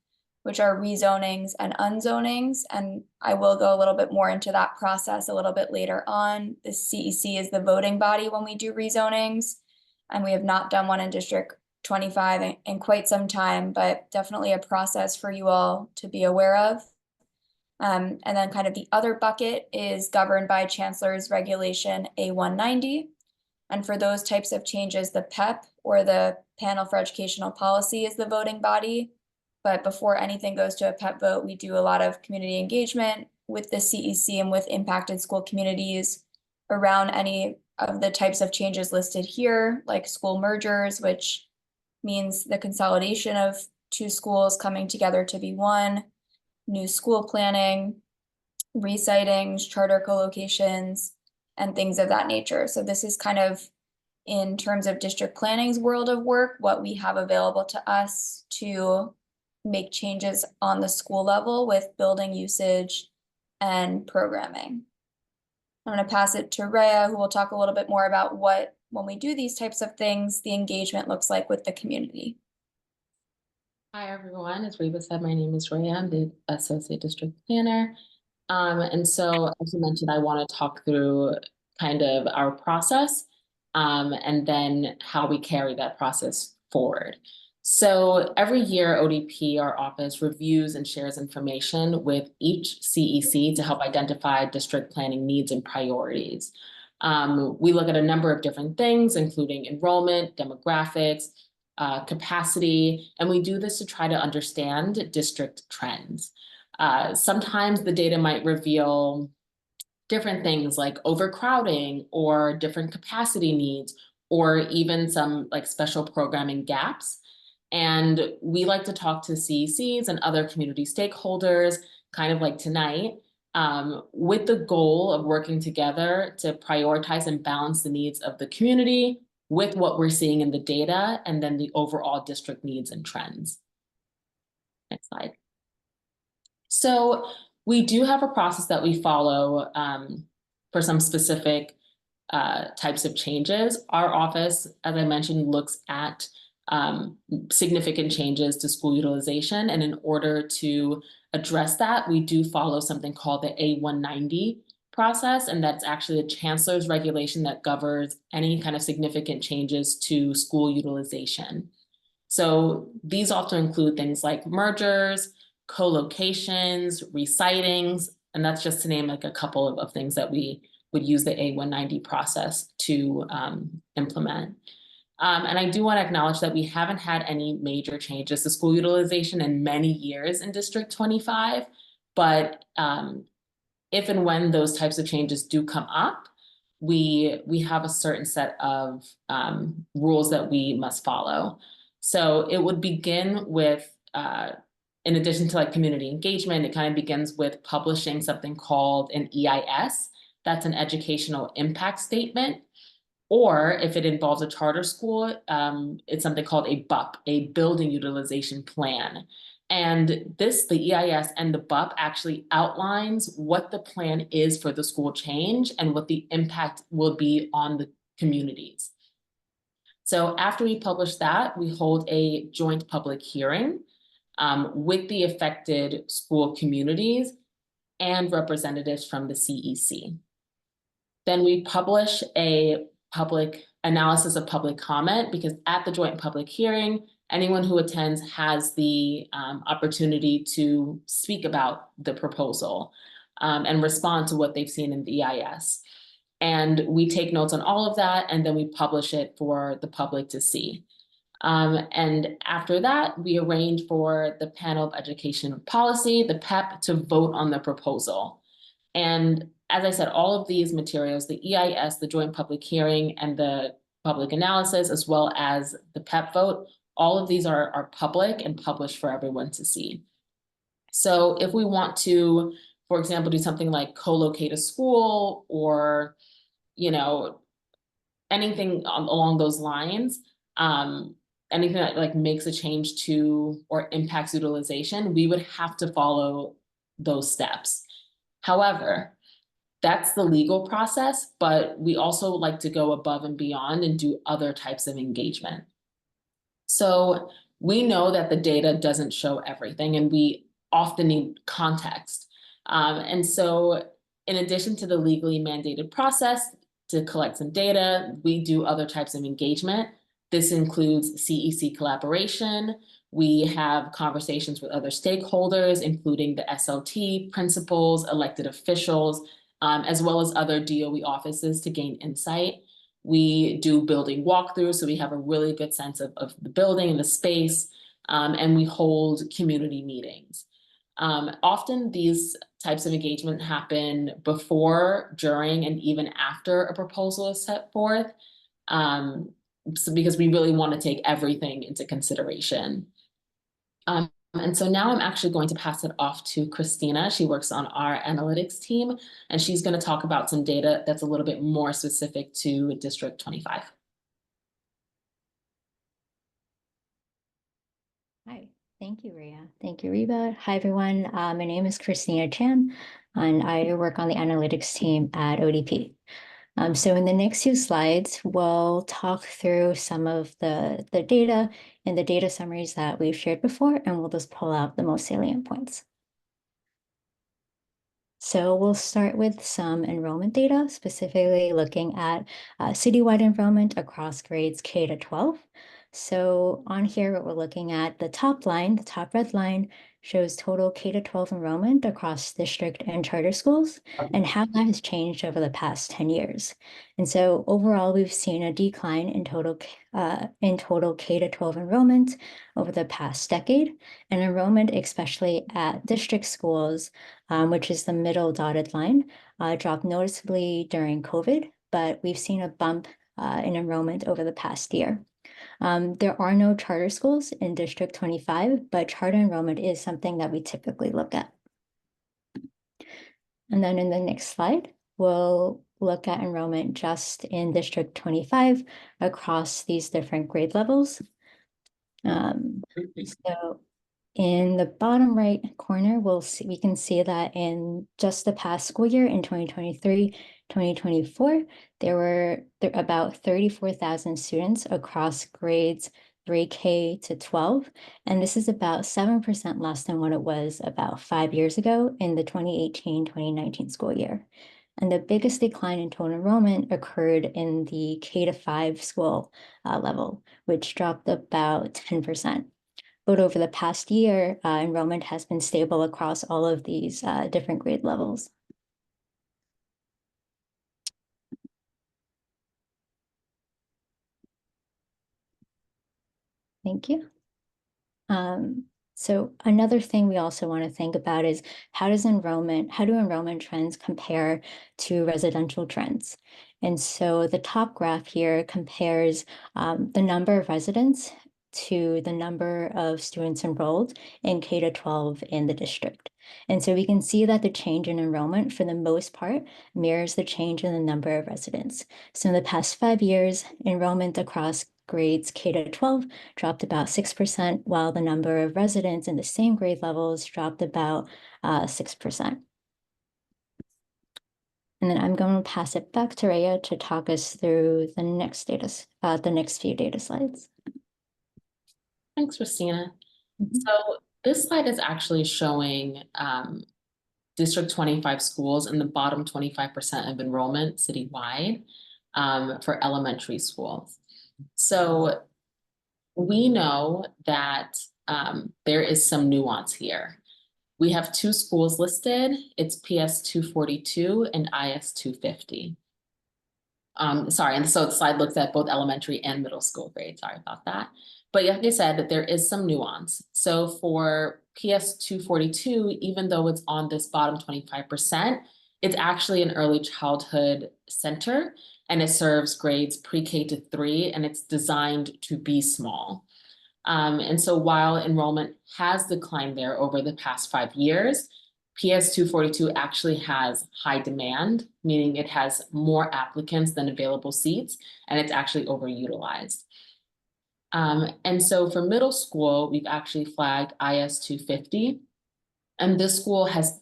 which are rezonings and unzonings. And I will go a little bit more into that process a little bit later on. The CEC is the voting body when we do rezonings, and we have not done one in District 25 in quite some time, but definitely a process for you all to be aware of. And then kind of the other bucket is governed by Chancellor's Regulation A190. And for those types of changes, the PEP, or the Panel for Educational Policy, is the voting body. But before anything goes to a PEP vote, we do a lot of community engagement with the CEC and with impacted school communities around any of the types of changes listed here, like school mergers, which means the consolidation of 2 schools coming together to be one, new school planning, re-sightings, charter co-locations, and things of that nature. So this is kind of, in terms of district planning's world of work, what we have available to us to make changes on the school level with building usage and programming. I'm going to pass it to Rhea, who will talk a little bit more about what, when we do these types of things, the engagement looks like with the community. Hi, everyone. As Reba said, my name is Rhea. I'm the Associate District Planner. And so, as you mentioned, I want to talk through kind of our process and then how we carry that process forward. So every year, ODP, our office, reviews and shares information with each CEC to help identify district planning needs and priorities. We look at a number of different things, including enrollment, demographics, capacity, and we do this to try to understand district trends. Sometimes the data might reveal different things like overcrowding or different capacity needs, or even some like special programming gaps. And we like to talk to CECs and other community stakeholders, kind of like tonight, with the goal of working together to prioritize and balance the needs of the community with what we're seeing in the data, and then the overall district needs and trends. Next slide. So we do have a process that we follow for some specific types of changes. Our office, as I mentioned, looks at significant changes to school utilization. And in order to address that, we do follow something called the A190 process. And that's actually the chancellor's regulation that governs any kind of significant changes to school utilization. So these often include things like mergers, co-locations, recitings, and that's just to name like a couple of things that we would use the A190 process to implement. And I do want to acknowledge that we haven't had any major changes to school utilization in many years in District 25, but if and when those types of changes do come up, we have a certain set of rules that we must follow. So it would begin with, in addition to like community engagement, it kind of begins with publishing something called an EIS. That's an educational impact statement. Or if it involves a charter school, it's something called a BUP, a building utilization plan. And this, the EIS and the BUP actually outlines what the plan is for the school change and what the impact will be on the communities. So after we publish that, we hold a joint public hearing with the affected school communities and representatives from the CEC. Then we publish a public analysis of public comment, because at the joint public hearing, anyone who attends has the opportunity to speak about the proposal and respond to what they've seen in the EIS. And we take notes on all of that, and then we publish it for the public to see. And after that, we arrange for the panel of education policy, the PEP, to vote on the proposal. And as I said, all of these materials, the EIS, the joint public hearing, and the public analysis, as well as the PEP vote, all of these are public and published for everyone to see. So if we want to, for example, do something like co-locate a school, or, you know, anything along those lines, anything that like makes a change to or impacts utilization, we would have to follow those steps. However, that's the legal process, but we also like to go above and beyond and do other types of engagement. So we know that the data doesn't show everything, and we often need context. And so in addition to the legally mandated process to collect some data, we do other types of engagement. This includes CEC collaboration. We have conversations with other stakeholders, including the SLT, principals, elected officials, as well as other DOE offices to gain insight. We do building walkthroughs, so we have a really good sense of the building and the space, and we hold community meetings. Often these types of engagement happen before, during, and even after a proposal is set forth, so because we really want to take everything into consideration. And so now I'm actually going to pass it off to Christina. She works on our analytics team, and she's going to talk about some data that's a little bit more specific to District 25. Hi, thank you, Rhea. Thank you, Reba. Hi, everyone. My name is Christina Chan, and I work on the analytics team at ODP. So in the next few slides, we'll talk through some of the data and the data summaries that we've shared before, and we'll just pull out the most salient points. So we'll start with some enrollment data, specifically looking at citywide enrollment across grades K to 12. So on here, what we're looking at, the top line, the top red line, shows total K to 12 enrollment across district and charter schools and how that has changed over the past 10 years. And so overall, we've seen a decline in total K to 12 enrollment over the past decade, and enrollment, especially at district schools, which is the middle dotted line, dropped noticeably during COVID, but we've seen a bump in enrollment over the past year. There are no charter schools in District 25, but charter enrollment is something that we typically look at. And then in the next slide, we'll look at enrollment just in District 25 across these different grade levels. So in the bottom right corner, we can see that in just the past school year in 2023-2024, there were about 34,000 students across grades 3K to 12, and this is about 7% less than what it was about 5 years ago in the 2018-2019 school year. And the biggest decline in total enrollment occurred in the K to 5 school level, which dropped about 10%. But over the past year, enrollment has been stable across all of these different grade levels. Thank you. So another thing we also want to think about is how do enrollment trends compare to residential trends? And so the top graph here compares the number of residents to the number of students enrolled in K to 12 in the district. And so we can see that the change in enrollment for the most part mirrors the change in the number of residents. So in the past 5 years, enrollment across grades K to 12 dropped about 6%, while the number of residents in the same grade levels dropped about 6%. And then I'm going to pass it back to Rhea to talk us through the next few data slides. Thanks, Christina. So this slide is actually showing District 25 schools in the bottom 25% of enrollment citywide for elementary schools. So we know that there is some nuance here. We have 2 schools listed. It's PS 242 and IS 250. Sorry, and so the slide looks at both elementary and middle school grades. Sorry about that. But like I said, there is some nuance. So for PS 242, even though it's on this bottom 25%, it's actually an early childhood center, and it serves grades pre-K to 3, and it's designed to be small. And so while enrollment has declined there over the past 5 years, PS 242 actually has high demand, meaning it has more applicants than available seats, and it's actually overutilized. And so for middle school, we've actually flagged IS 250. And this school has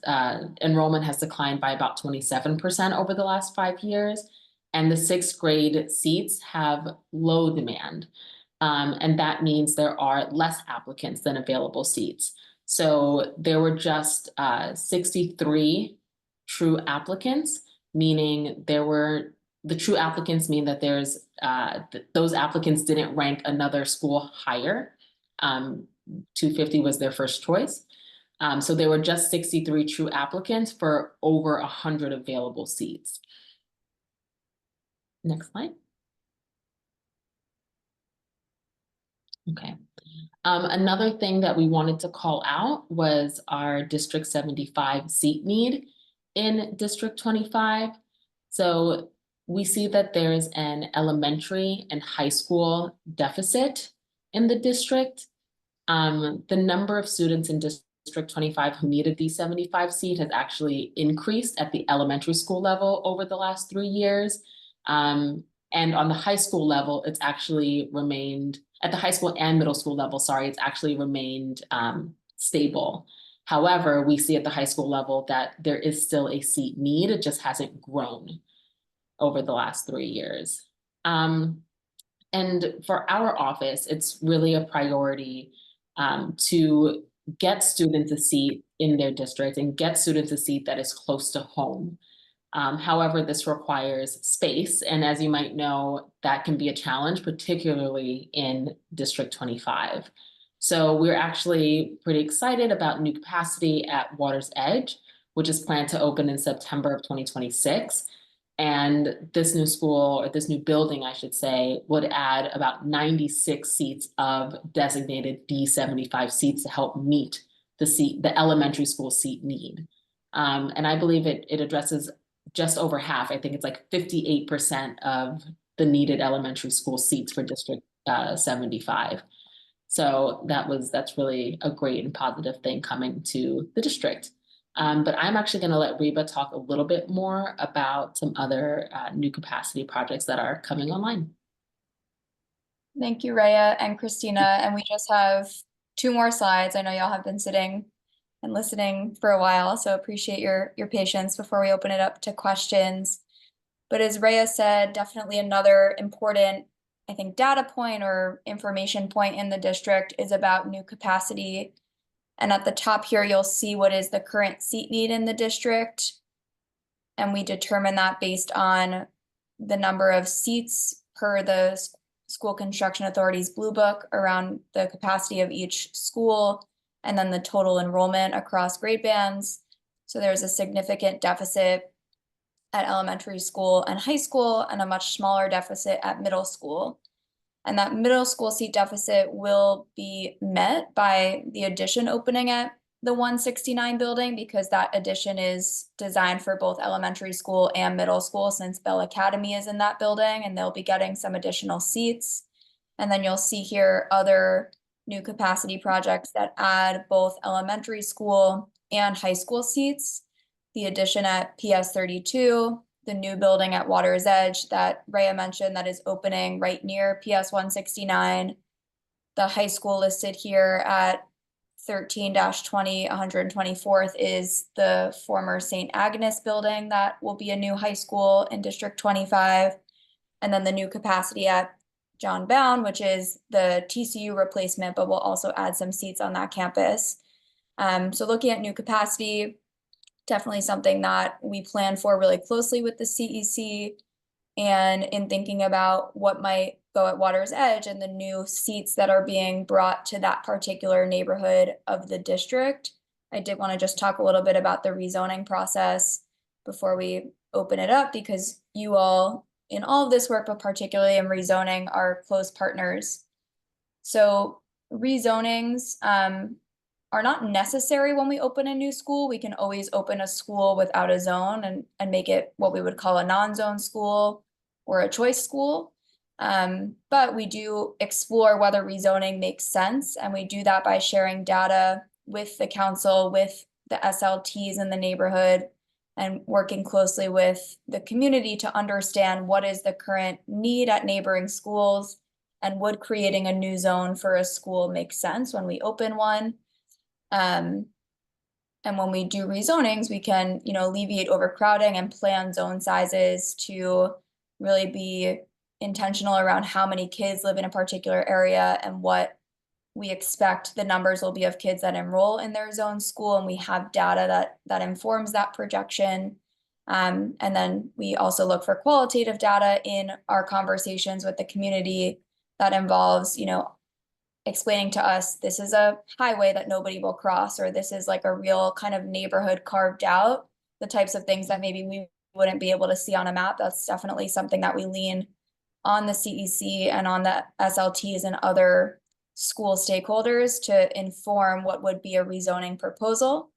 enrollment has declined by about 27% over the last 5 years. And the 6th grade seats have low demand. And that means there are less applicants than available seats. So there were just 63 true applicants, meaning the true applicants mean that those applicants didn't rank another school higher. 250 was their first choice. So there were just 63 true applicants for over 100 available seats. Next slide. Okay. Another thing that we wanted to call out was our District 75 seat need in District 25. So we see that there's an elementary and high school deficit in the district. The number of students in District 25 who need a D75 seat has actually increased at the elementary school level over the last 3 years. And on the high school level, it's actually remained, at the high school and middle school level, sorry, it's actually remained stable. However, we see at the high school level that there is still a seat need, it just hasn't grown over the last 3 years. And for our office, it's really a priority to get students a seat in their district and get students a seat that is close to home. However, this requires space, and as you might know, that can be a challenge, particularly in District 25. So we're actually pretty excited about new capacity at Water's Edge, which is planned to open in September of 2026. And this new school, or this new building, I should say, would add about 96 seats of designated D75 seats to help meet the elementary school seat need. And I believe it addresses just over half. I think it's like 58% of the needed elementary school seats for District 75. So that's really a great and positive thing coming to the district. But I'm actually going to let Reba talk a little bit more about some other new capacity projects that are coming online. Thank you, Rhea and Christina. And we just have 2 more slides. I know y'all have been sitting and listening for a while, so appreciate your patience before we open it up to questions. But as Rhea said, definitely another important, I think, data point or information point in the district is about new capacity. And at the top here, you'll see what is the current seat need in the district. And we determine that based on the number of seats per the School Construction Authority's Blue Book around the capacity of each school, and then the total enrollment across grade bands. So there's a significant deficit at elementary school and high school, and a much smaller deficit at middle school. And that middle school seat deficit will be met by the addition opening at the 169 building, because that addition is designed for both elementary school and middle school, since Bell Academy is in that building and they'll be getting some additional seats. And then you'll see here other new capacity projects that add both elementary school and high school seats. The addition at PS 32, the new building at Water's Edge that Rhea mentioned that is opening right near PS 169. The high school listed here at 13-20, 124th is the former St. Agnes building that will be a new high school in District 25. And then the new capacity at John Bound, which is the TCU replacement, but we'll also add some seats on that campus. So looking at new capacity, definitely something that we plan for really closely with the CEC, and in thinking about what might go at Water's Edge and the new seats that are being brought to that particular neighborhood of the district. I did want to just talk a little bit about the rezoning process before we open it up, because you all in all of this work, but particularly in rezoning, are close partners. So rezonings are not necessary when we open a new school. We can always open a school without a zone and make it what we would call a non-zone school or a choice school. But we do explore whether rezoning makes sense, and we do that by sharing data with the council, with the SLTs in the neighborhood, and working closely with the community to understand what is the current need at neighboring schools, and would creating a new zone for a school make sense when we open one. And when we do rezonings, we can, alleviate overcrowding and plan zone sizes to really be intentional around how many kids live in a particular area and what we expect the numbers will be of kids that enroll in their zone school. And we have data that informs that projection. And then we also look for qualitative data in our conversations with the community that involves, explaining to us, this is a highway that nobody will cross, or this is like a real kind of neighborhood carved out, the types of things that maybe we wouldn't be able to see on a map. That's definitely something that we lean on the CEC and on the SLTs and other school stakeholders to inform what would be a rezoning proposal.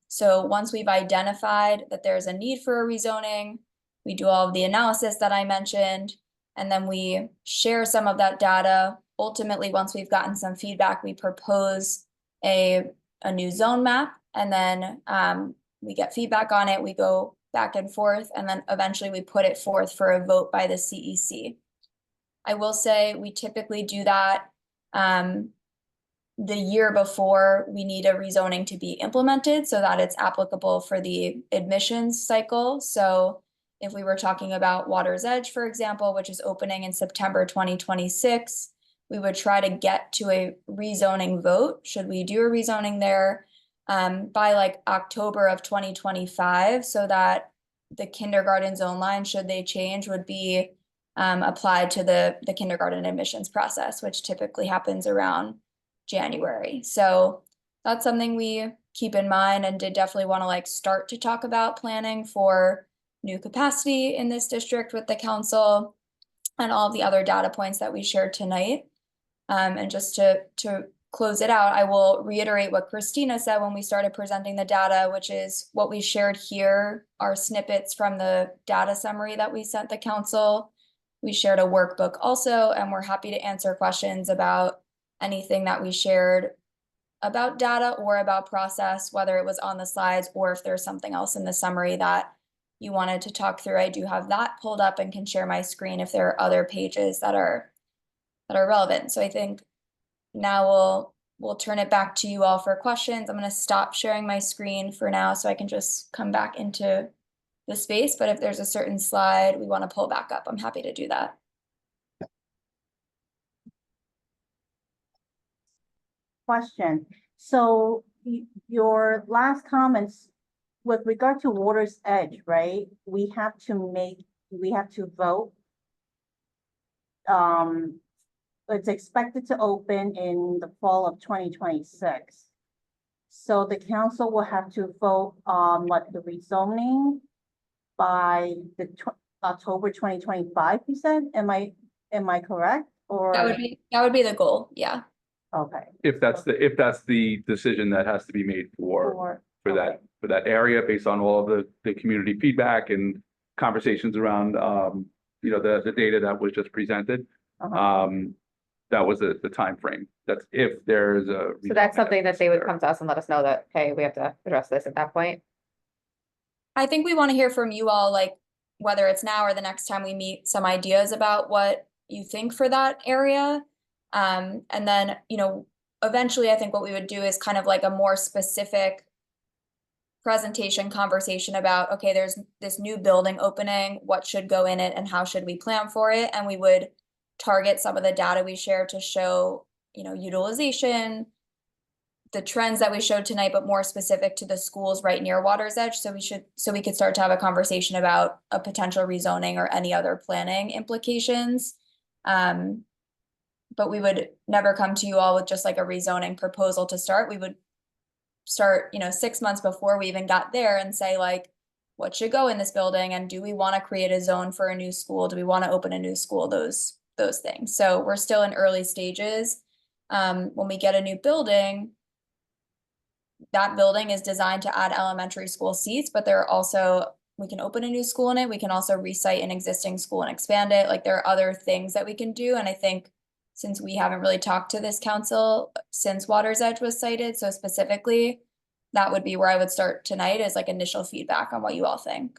So once we've identified that there's a need for a rezoning, we do all of the analysis that I mentioned, and then we share some of that data ultimately, once we've gotten some feedback, we propose a new zone map, and then we get feedback on it, we go back and forth, and then eventually we put it forth for a vote by the CEC. I will say we typically do that the year before we need a rezoning to be implemented so that it's applicable for the admissions cycle. So if we were talking about Water's Edge, for example, which is opening in September 2026, we would try to get to a rezoning vote, should we do a rezoning there, by like October of 2025, so that the kindergarten zone line, should they change, would be applied to the kindergarten admissions process, which typically happens around January. So that's something we keep in mind, and did definitely want to like start to talk about planning for new capacity in this district with the council and all of the other data points that we shared tonight. And just to close it out, I will reiterate what Christina said when we started presenting the data, which is what we shared here are snippets from the data summary that we sent the council. We shared a workbook also, and we're happy to answer questions about anything that we shared about data or about process, whether it was on the slides or if there's something else in the summary that you wanted to talk through. I do have that pulled up and can share my screen if there are other pages that are relevant. So I think now we'll turn it back to you all for questions. I'm going to stop sharing my screen for now so I can just come back into the space. But if there's a certain slide we want to pull back up, I'm happy to do that. Question. So your last comments with regard to Water's Edge, right? We have to vote. It's expected to open in the fall of 2026. So the council will have to vote on what the rezoning by the October 2025, you said? Am I correct? Or That would be the goal. Yeah. okay. If that's the decision that has to be made for that area based on all of the community feedback and conversations around the data that was just presented. That was the time frame. That's if there's a. So that's something that they would come to us and let us know that, hey, we have to address this at that point. I think we want to hear from you all, like whether it's now or the next time we meet, some ideas about what you think for that area. And then, eventually I think what we would do is kind of like a more specific presentation conversation about, okay, there's this new building opening, what should go in it and how should we plan for it? And we would target some of the data we share to show, utilization, the trends that we showed tonight, but more specific to the schools right near Water's Edge. So we could start to have a conversation about a potential rezoning or any other planning implications. But we would never come to you all with just like a rezoning proposal to start. We would start, 6 months before we even got there and say like, what should go in this building? And do we want to create a zone for a new school? Do we want to open a new school? Those things. So we're still in early stages. When we get a new building, that building is designed to add elementary school seats, but we can open a new school in it. We can also recite an existing school and expand it. Like there are other things that we can do. And I think since we haven't really talked to this council since Water's Edge was cited, so specifically, that would be where I would start tonight is like initial feedback on what you all think.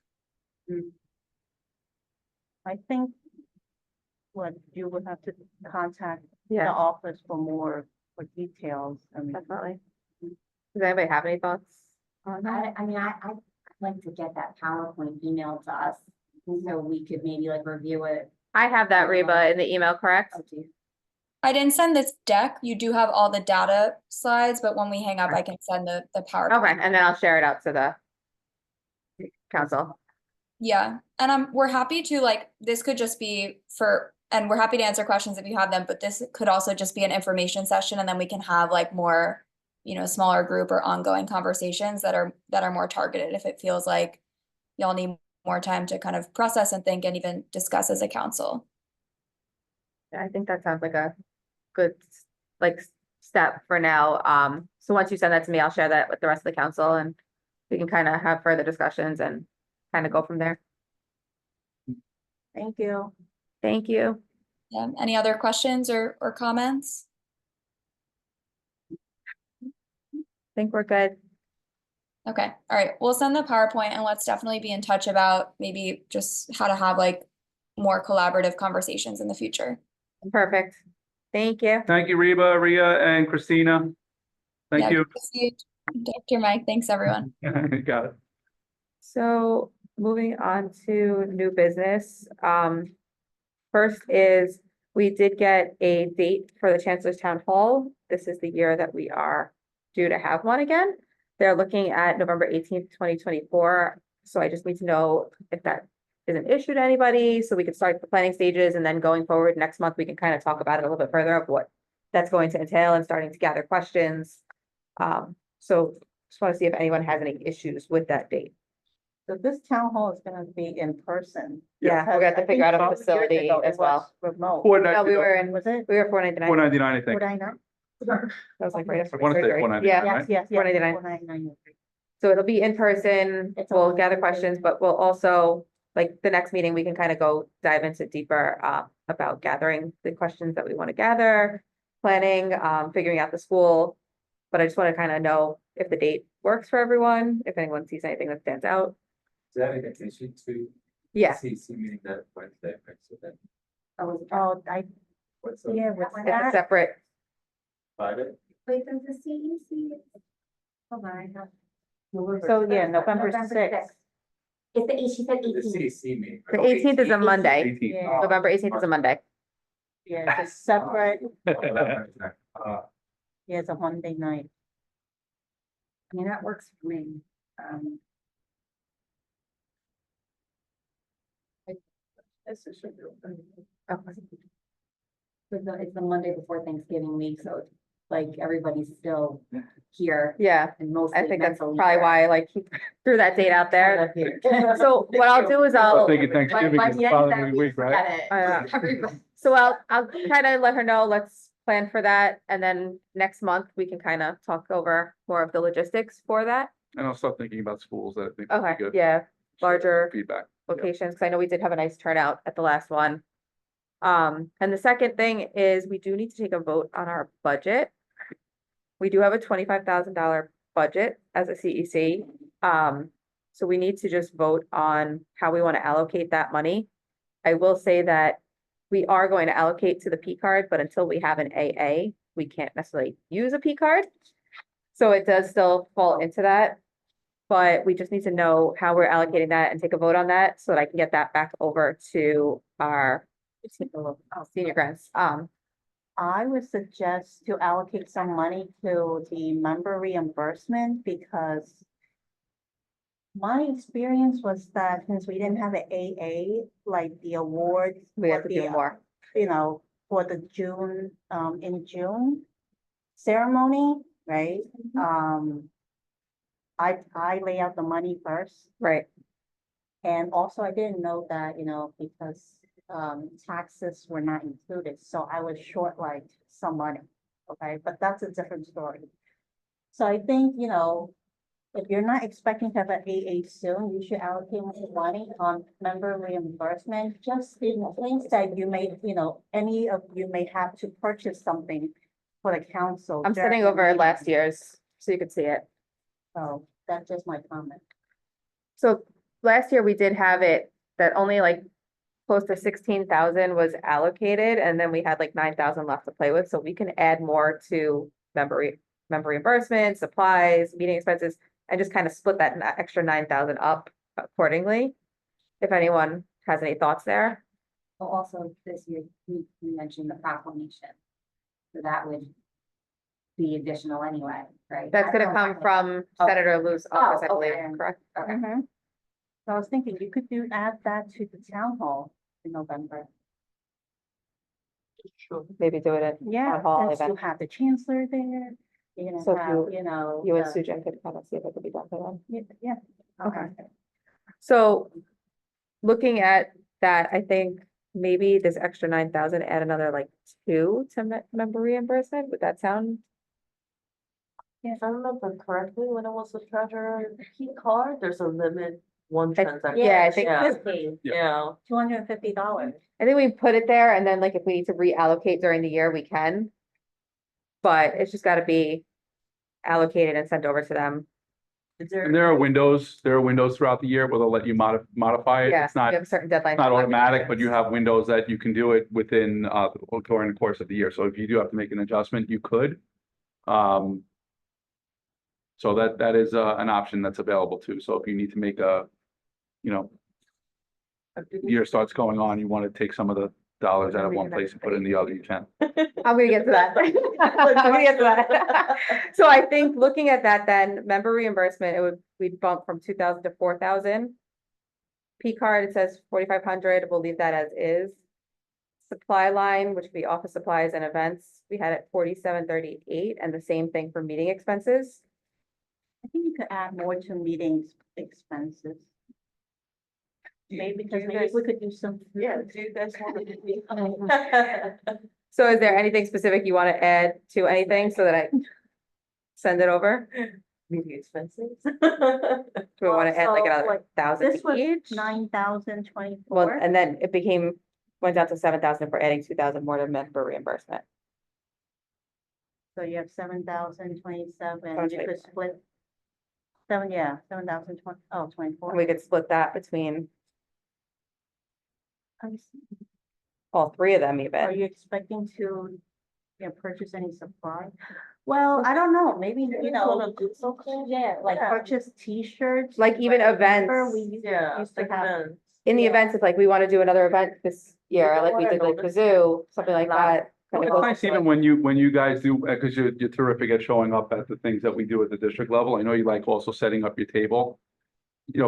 I think what you would have to contact the Yeah, office for details. definitely. Does anybody have any thoughts on that? I'd like to get that PowerPoint emailed to us, so we could maybe like review it. I have that, Reba, in the email, correct? Oh, geez. I didn't send this deck. You do have all the data slides, but when we hang up, I can send the PowerPoint. Okay, and then I'll share it out to the council. Yeah, and we're happy to this could just be and we're happy to answer questions if you have them, but this could also just be an information session, and then we can have like more, smaller group or ongoing conversations that are more targeted if it feels like y'all need more time to kind of process and think and even discuss as a council. Yeah, I think that sounds like a good step for now. So once you send that to me, I'll share that with the rest of the council and we can kind of have further discussions and kind of go from there. Thank you. Thank you. Any other questions or comments? Think we're good. Okay, all right, we'll send the PowerPoint and let's definitely be in touch about maybe just how to have like more collaborative conversations in the future. Perfect. Thank you. Thank you, Reba, Ria, and Christina. Thank Yeah, you. good to see you, Dr. Mike, thanks everyone. Got it. So moving on to new business. First is we did get a date for the Chancellor's Town Hall. This is the year that we are due to have one again. They're looking at November 18th, 2024. So I just need to know if that is an issue to anybody, so we can start the planning stages, and then going forward next month, we can kind of talk about it a little bit further of what that's going to entail and starting to gather questions. So just want to see if anyone has any issues with that date. So this town hall is gonna be in person. Yeah, we're gonna have to figure out a facility as well. Remote. No, we were in, Was it? we were 499. 499, I think. Would I not? That was like right after I wanna say surgery. 499, Yeah, right? Yes, yes, yes. 499. 499. so it'll be in person, It's we'll all gather in questions, person. but we'll also, like, the next meeting, we can kind of go dive into deeper about gathering the questions that we want to gather, planning, figuring out the school. But I just want to kind of know if the date works for everyone, if anyone sees anything that stands out. Is that an addition to? Yeah, CEC meeting that Wednesday, right? So then, Oh, what's the yeah, what's it's a that? separate, Friday? Wait, there's a CEC. Hold on, I have. So, yeah, November 6th. It's the, she said The 18. CEC meeting. the 18th is a Monday, 18th. Yeah, November 18th is a Monday. yeah, it's a separate, Uh, yeah, it's a Monday night. I mean, that works for me. It's the Monday before Thanksgiving week, so it's like everybody's still here Yeah, and mostly. I think that's mentally probably here. why I like threw that date out there. Here. So what I'll do is I I'll. was thinking Thanksgiving By is the the end of that following week, right? Yeah. forget it. Everybody. So I'll kind of let her know, let's plan for that, and then next month we can kind of talk over more of the logistics for that. And I'll start thinking about schools that I think would Okay, be good. yeah, larger Feedback. locations, because I know we did have a nice turnout at the last one. And the second thing is we do need to take a vote on our budget. We do have a $25,000 budget as a CEC. So we need to just vote on how we want to allocate that money. I will say that we are going to allocate to the P card, but until we have an AA, we can't necessarily use a P card. So it does still fall into that. But we just need to know how we're allocating that and take a vote on that so that I can get that back over to our senior grants. I would suggest to allocate some money to the member reimbursement because my experience was that since we didn't have an AA, like the awards. We have for to do the, more. You know, for the June, in June ceremony, right? I lay out the money first. Right, And also I didn't know that, because taxes were not included, so I was short like some money. Okay, but that's a different story. So I think, if you're not expecting to have an AA soon, you should allocate more money on member reimbursement, just in case that you may, any of you may have to purchase something for the council. I'm during sending the over meeting. last year's so you could see it. So that's just my comment. So last year we did have it that only like close to 16,000 was allocated, and then we had like 9,000 left to play with, so we can add more to member reimbursement, supplies, meeting expenses, and just kind of split that extra 9,000 up accordingly. If anyone has any thoughts there. Well, also this year, we mentioned the proclamation. So that would be additional anyway, right? That's gonna come from Senator Lou's office, I Oh, believe, okay. correct? Okay. So I was thinking you could add that to the town hall in November. Maybe do it at Yeah, town hall since you event. have the chancellor there, you're So gonna if have, You and the- Sujan could kind of see if it could be done for them. Yeah. Okay. So looking at that, I think maybe this extra 9,000, add another like 2 to member reimbursement. Would that sound? If I remember correctly, when it was a treasurer key card, there's a limit one transaction. Yeah, I think, Yeah. $250. I think we put it there and then like if we need to reallocate during the year, we can. But it's just gotta be allocated and sent over to them. Is there? And there are windows throughout the year where they'll let you modify it. Yeah, It's we not, have a certain deadline. not automatic, but you have windows that you can do it within, during the course of the year. So if you do have to make an adjustment, you could. So that is, an option that's available too. So if you need to make year starts going on, you want to take some of the dollars out of one place and put it in the other, you can. I'm gonna get to that. I'm gonna get to that. So I think looking at that then, member reimbursement, we'd bump from 2,000 to 4,000. P card, it says 4,500, we'll leave that as is. Supply line, which would be office supplies and events, we had it 4738, and the same thing for meeting expenses. I think you could add more to meetings expenses. Maybe because maybe we could do some. Yeah, do you guys want to? So is there anything specific you want to add to anything so that I send it over? Meeting expenses. Do we want to add like Also, another like, 1,000 This was each? 9,024. Well, and then it went down to 7,000 for adding 2,000 more to member reimbursement. So you have 7,027, you 7,027. could split. 7,020, oh, 24. And we could split that between all three of them Are even. you expecting to, purchase any supply? Well, I don't know, maybe, like Yeah. purchase T-shirts. Like even events. Remember, we used Yeah. used to like have. then. In the Yeah. events, it's like, we want to do another event this year, don't like we wanna did like the notice. zoo, something like that. Well, Kind it's of nice even when you guys do, because you're terrific at showing up at the things that we do at the district level. I know you like also setting up your table.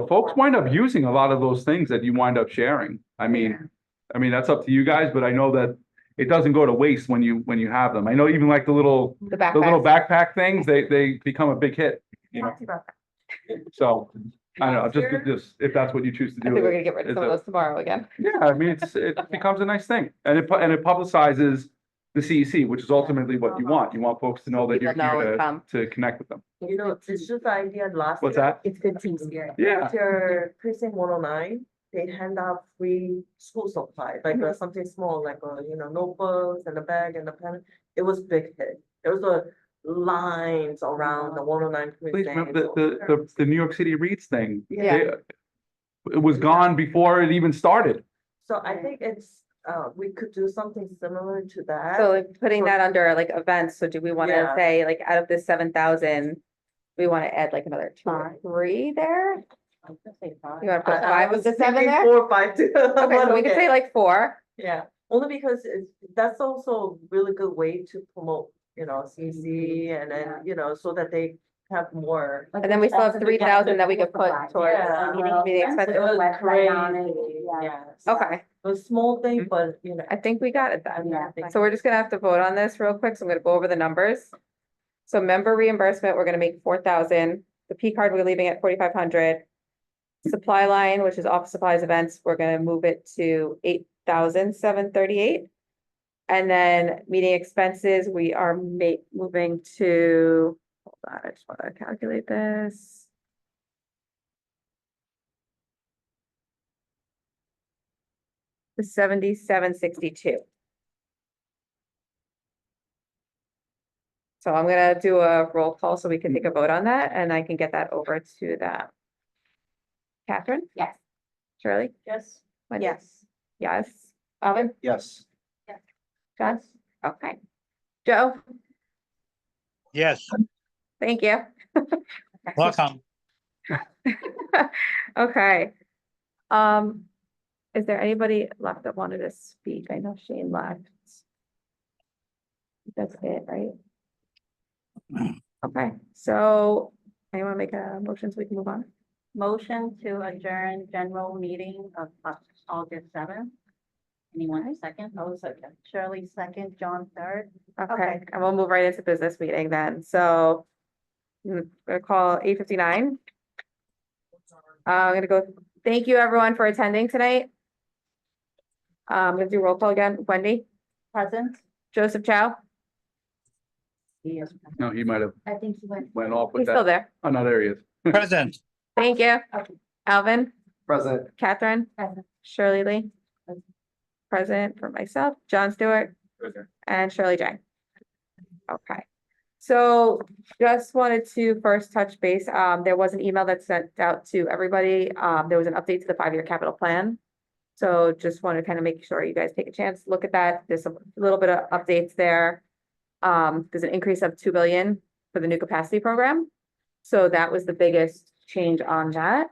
Folks wind up using a lot of those things that you wind up sharing. I mean, that's up to you guys, but I know that it doesn't go to waste when you have them. I know even like the little the little backpacks. backpack things, they become a big hit, So I don't know, just if that's what you choose to I do. think we're gonna get rid of it's some of a- those tomorrow again. Yeah, I mean, it becomes a nice thing and it publicizes the CEC, which is ultimately what you want. You want folks to know that you're People know and here come. to connect with them. It's just the idea last. What's year. that? It's good team spirit. Yeah. After precinct 109, they hand out free school supplies, like something small, like notebooks and a bag and a pen. It was big hit. There was a lines around the 109 Please precinct. remember the New York City Reads thing. Yeah. It was gone before it even started. So I think we could do something similar to that. So like putting that under like events, so do we want to Yeah. say like out of this 7,000, we want to add like another 2 or 3 there? You want to put 5 of the 7 there? 4 or 5 too. Okay, so we could say like 4. Yeah, only because that's also a really good way to promote, CC and then, so that they have more. And then we still have 3,000 that we could put towards Yeah. meeting expenses. It was Website on it, crazy, yeah. yes. Okay, It was a small thing, but I think we got it then. Yeah. So we're just gonna have to vote on this real quick, so I'm gonna go over the numbers. So member reimbursement, we're gonna make 4,000, the P card, we're leaving at 4,500. Supply line, which is office supplies events, we're gonna move it to 8,738. And then meeting expenses, we are moving to, hold on, I just wanna calculate this. The 7762. So I'm gonna do a roll call so we can take a vote on that and I can get that over to them. Catherine? Yes. Shirley? Yes. Wendy? Yes. Yes. Alvin? Yes. John? Okay. Joe? Yes, Thank you. welcome. Okay. Is there anybody left that wanted to speak? I know Shane left. That's it, right? Okay, so anyone make a motion so we can move on? Motion to adjourn general meeting of August 7th. Anyone second? Oh, second. Shirley second, John third. Okay, and we'll move right into business meeting then, so. I'm gonna call 8:59. I'm gonna go, thank you everyone for attending tonight. I'm gonna do roll call again, Wendy, Present. Joseph Chow, He is. No, he might have I think he went. went off with he's still that. there, Oh, no, there he is. Present. thank you. Alvin, Present. Catherine, Present. Shirley Lee. Present for myself, John Stewart, and Shirley Jang. Okay, so just wanted to first touch base. There was an email that sent out to everybody. There was an update to the 5-year capital plan. So just want to kind of make sure you guys take a chance, look at that. There's a little bit of updates there. There's an increase of 2 billion for the new capacity program. So that was the biggest change on that.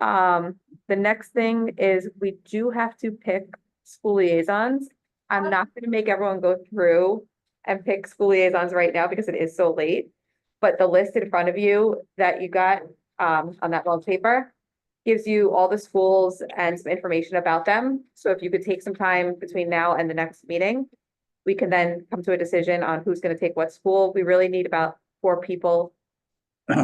The next thing is we do have to pick school liaisons. I'm not gonna make everyone go through and pick school liaisons right now because it is so late. But the list in front of you that you got on that long paper gives you all the schools and some information about them. So if you could take some time between now and the next meeting, we can then come to a decision on who's gonna take what school. We really need about 4 people.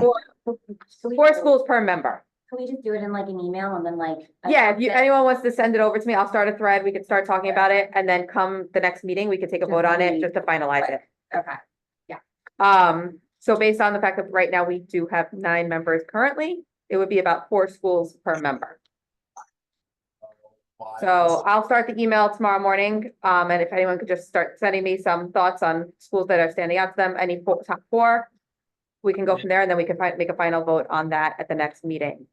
Four schools per member. Can we just do it in like an email and then like? Yeah, if anyone wants to send it over to me, I'll start a thread. We can start talking about it, and then come the next meeting, we can take a vote on it just to finalize it. Okay. So based on the fact that right now we do have 9 members currently, it would be about 4 schools per member. So I'll start the email tomorrow morning, and if anyone could just start sending me some thoughts on schools that are standing out to them, any top 4. We can go from there, and then we can make a final vote on that at the next meeting.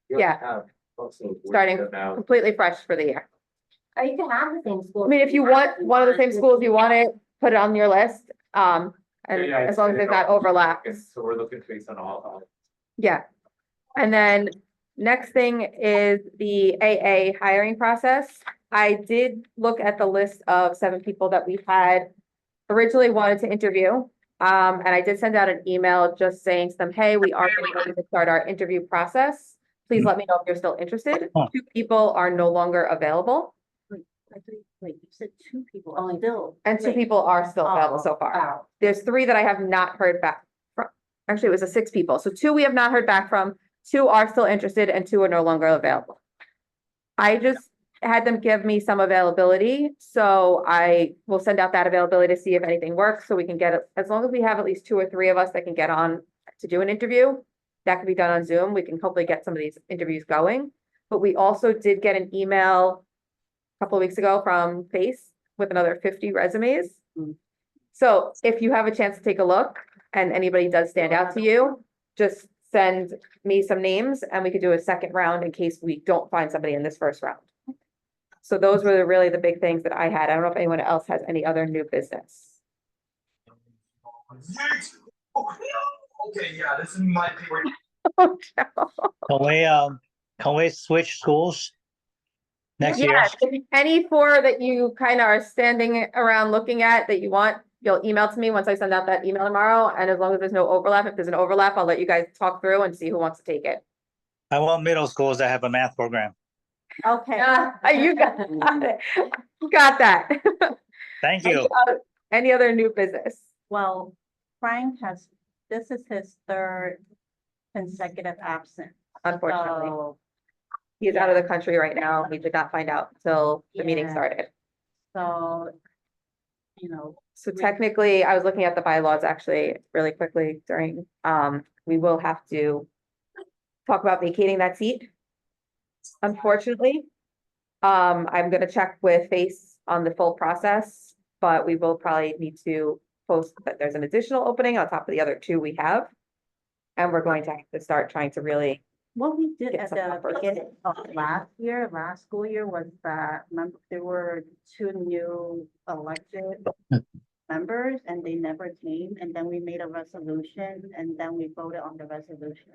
Yeah. Starting completely fresh for the year. Or you can have the same school. I mean, if you want one of the same schools, you want it, put it on your list. And as long as there's not overlap. So we're looking based on all. Yeah. And then next thing is the AA hiring process. I did look at the list of 7 people that we had originally wanted to interview. And I did send out an email just saying to them, hey, we are going to start our interview process. Please let me know if you're still interested. 2 people are no longer available. Wait, you said 2 people are still. And 2 people are still available so far. There's 3 that I have not heard back from. Actually, it was a 6 people. So 2 we have not heard back from, 2 are still interested, and 2 are no longer available. I just had them give me some availability, so I will send out that availability to see if anything works, so we can get it. As long as we have at least 2 or 3 of us that can get on to do an interview, that can be done on Zoom. We can hopefully get some of these interviews going. But we also did get an email a couple of weeks ago from FACE with another 50 resumes. So if you have a chance to take a look and anybody does stand out to you, just send me some names and we could do a second round in case we don't find somebody in this first round. So those were really the big things that I had. I don't know if anyone else has any other new business. Okay, yeah, this is my favorite. Oh, no. Can we switch schools next year? Yeah, any 4 that you kind of are standing around looking at that you want, you'll email to me once I send out that email tomorrow. And as long as there's no overlap, if there's an overlap, I'll let you guys talk through and see who wants to take it. I want middle schools that have a math program. Okay. You got it. Got that. Thank you. Any other new business? Well, Frank this is his 3rd consecutive absence. Unfortunately, So, he's out of the country right now. We did not find out until the meeting Yeah. started. so, you know, So technically, I was looking at the bylaws actually really quickly during, we will have to talk about vacating that seat. Unfortunately, I'm gonna check with FACE on the full process, but we will probably need to post that there's an additional opening on top of the other 2 we have. And we're going to have to start trying to really, what we did Get at some the numbers. beginning of last school year was that, remember, there were 2 new elected members and they never came, and then we made a resolution and then we voted on the resolution.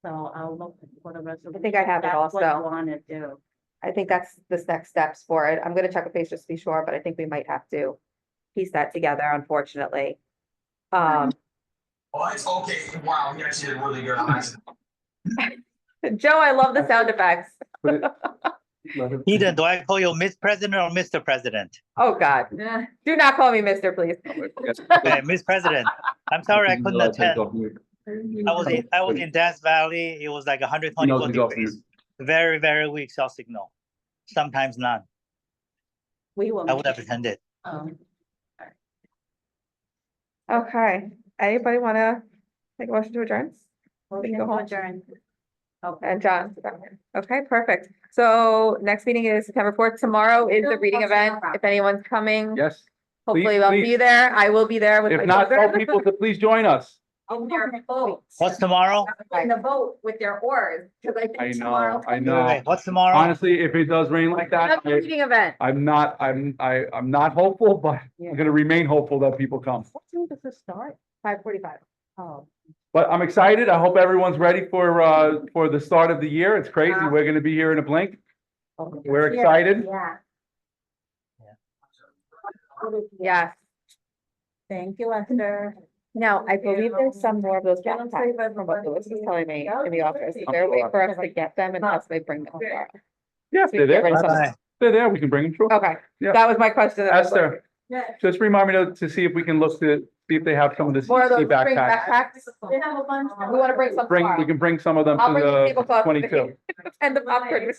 So I'll look for the resolution. I think I have it That's what also. you wanna do. I think that's the next steps for it. I'm gonna check with FACE just to be sure, but I think we might have to piece that together, unfortunately. Oh, it's okay. Wow, you actually did really good. Joe, I love the sound effects. Eden, do I call you Miss President or Mr. President? Oh, God. Do not call me mister, please. Okay, Miss President. I'm sorry I couldn't attend. I was in Death Valley. It was like 124 degrees. Very, very weak cell signal. Sometimes none. We will. I would have attended. Okay, anybody wanna make a motion to adjourn? Motion go to home. adjourn. Okay. And John. Okay, perfect. So next meeting is September 4th. Tomorrow is the reading event. If anyone's coming, Yes. hopefully please, I'll be please. there. I will be there with my If not, tell children. people to please join us. In their boats. What's tomorrow? In the boat with their oars, because I I think tomorrow. know, I know. Wait, what's tomorrow? Honestly, if it does rain like that, Another reading event. I'm not hopeful, but I'm gonna remain hopeful that people come. What time does this start? 5:45. Oh. But I'm excited. I hope everyone's ready for the start of the year. It's crazy. Yeah. We're gonna be here in a blink. We're Yeah. excited. Yeah. Yes. Thank you, Esther. Now, I believe there's some more of those backpacks from what Lewis was telling me in the office. Is there a way for us to get them and possibly bring them tomorrow? Yes, We they're can get rid there. of some. Bye-bye. They're there. We can bring them through. Okay, Yeah. that was my question. Esther, Yeah. just remind me to see if we can look to see if they have some of the More of those CEC spring backpacks. backpacks. They have a bunch. We want to bring some We tomorrow. can bring some of them I'll to bring the the tablecloth 22. and the popcorn.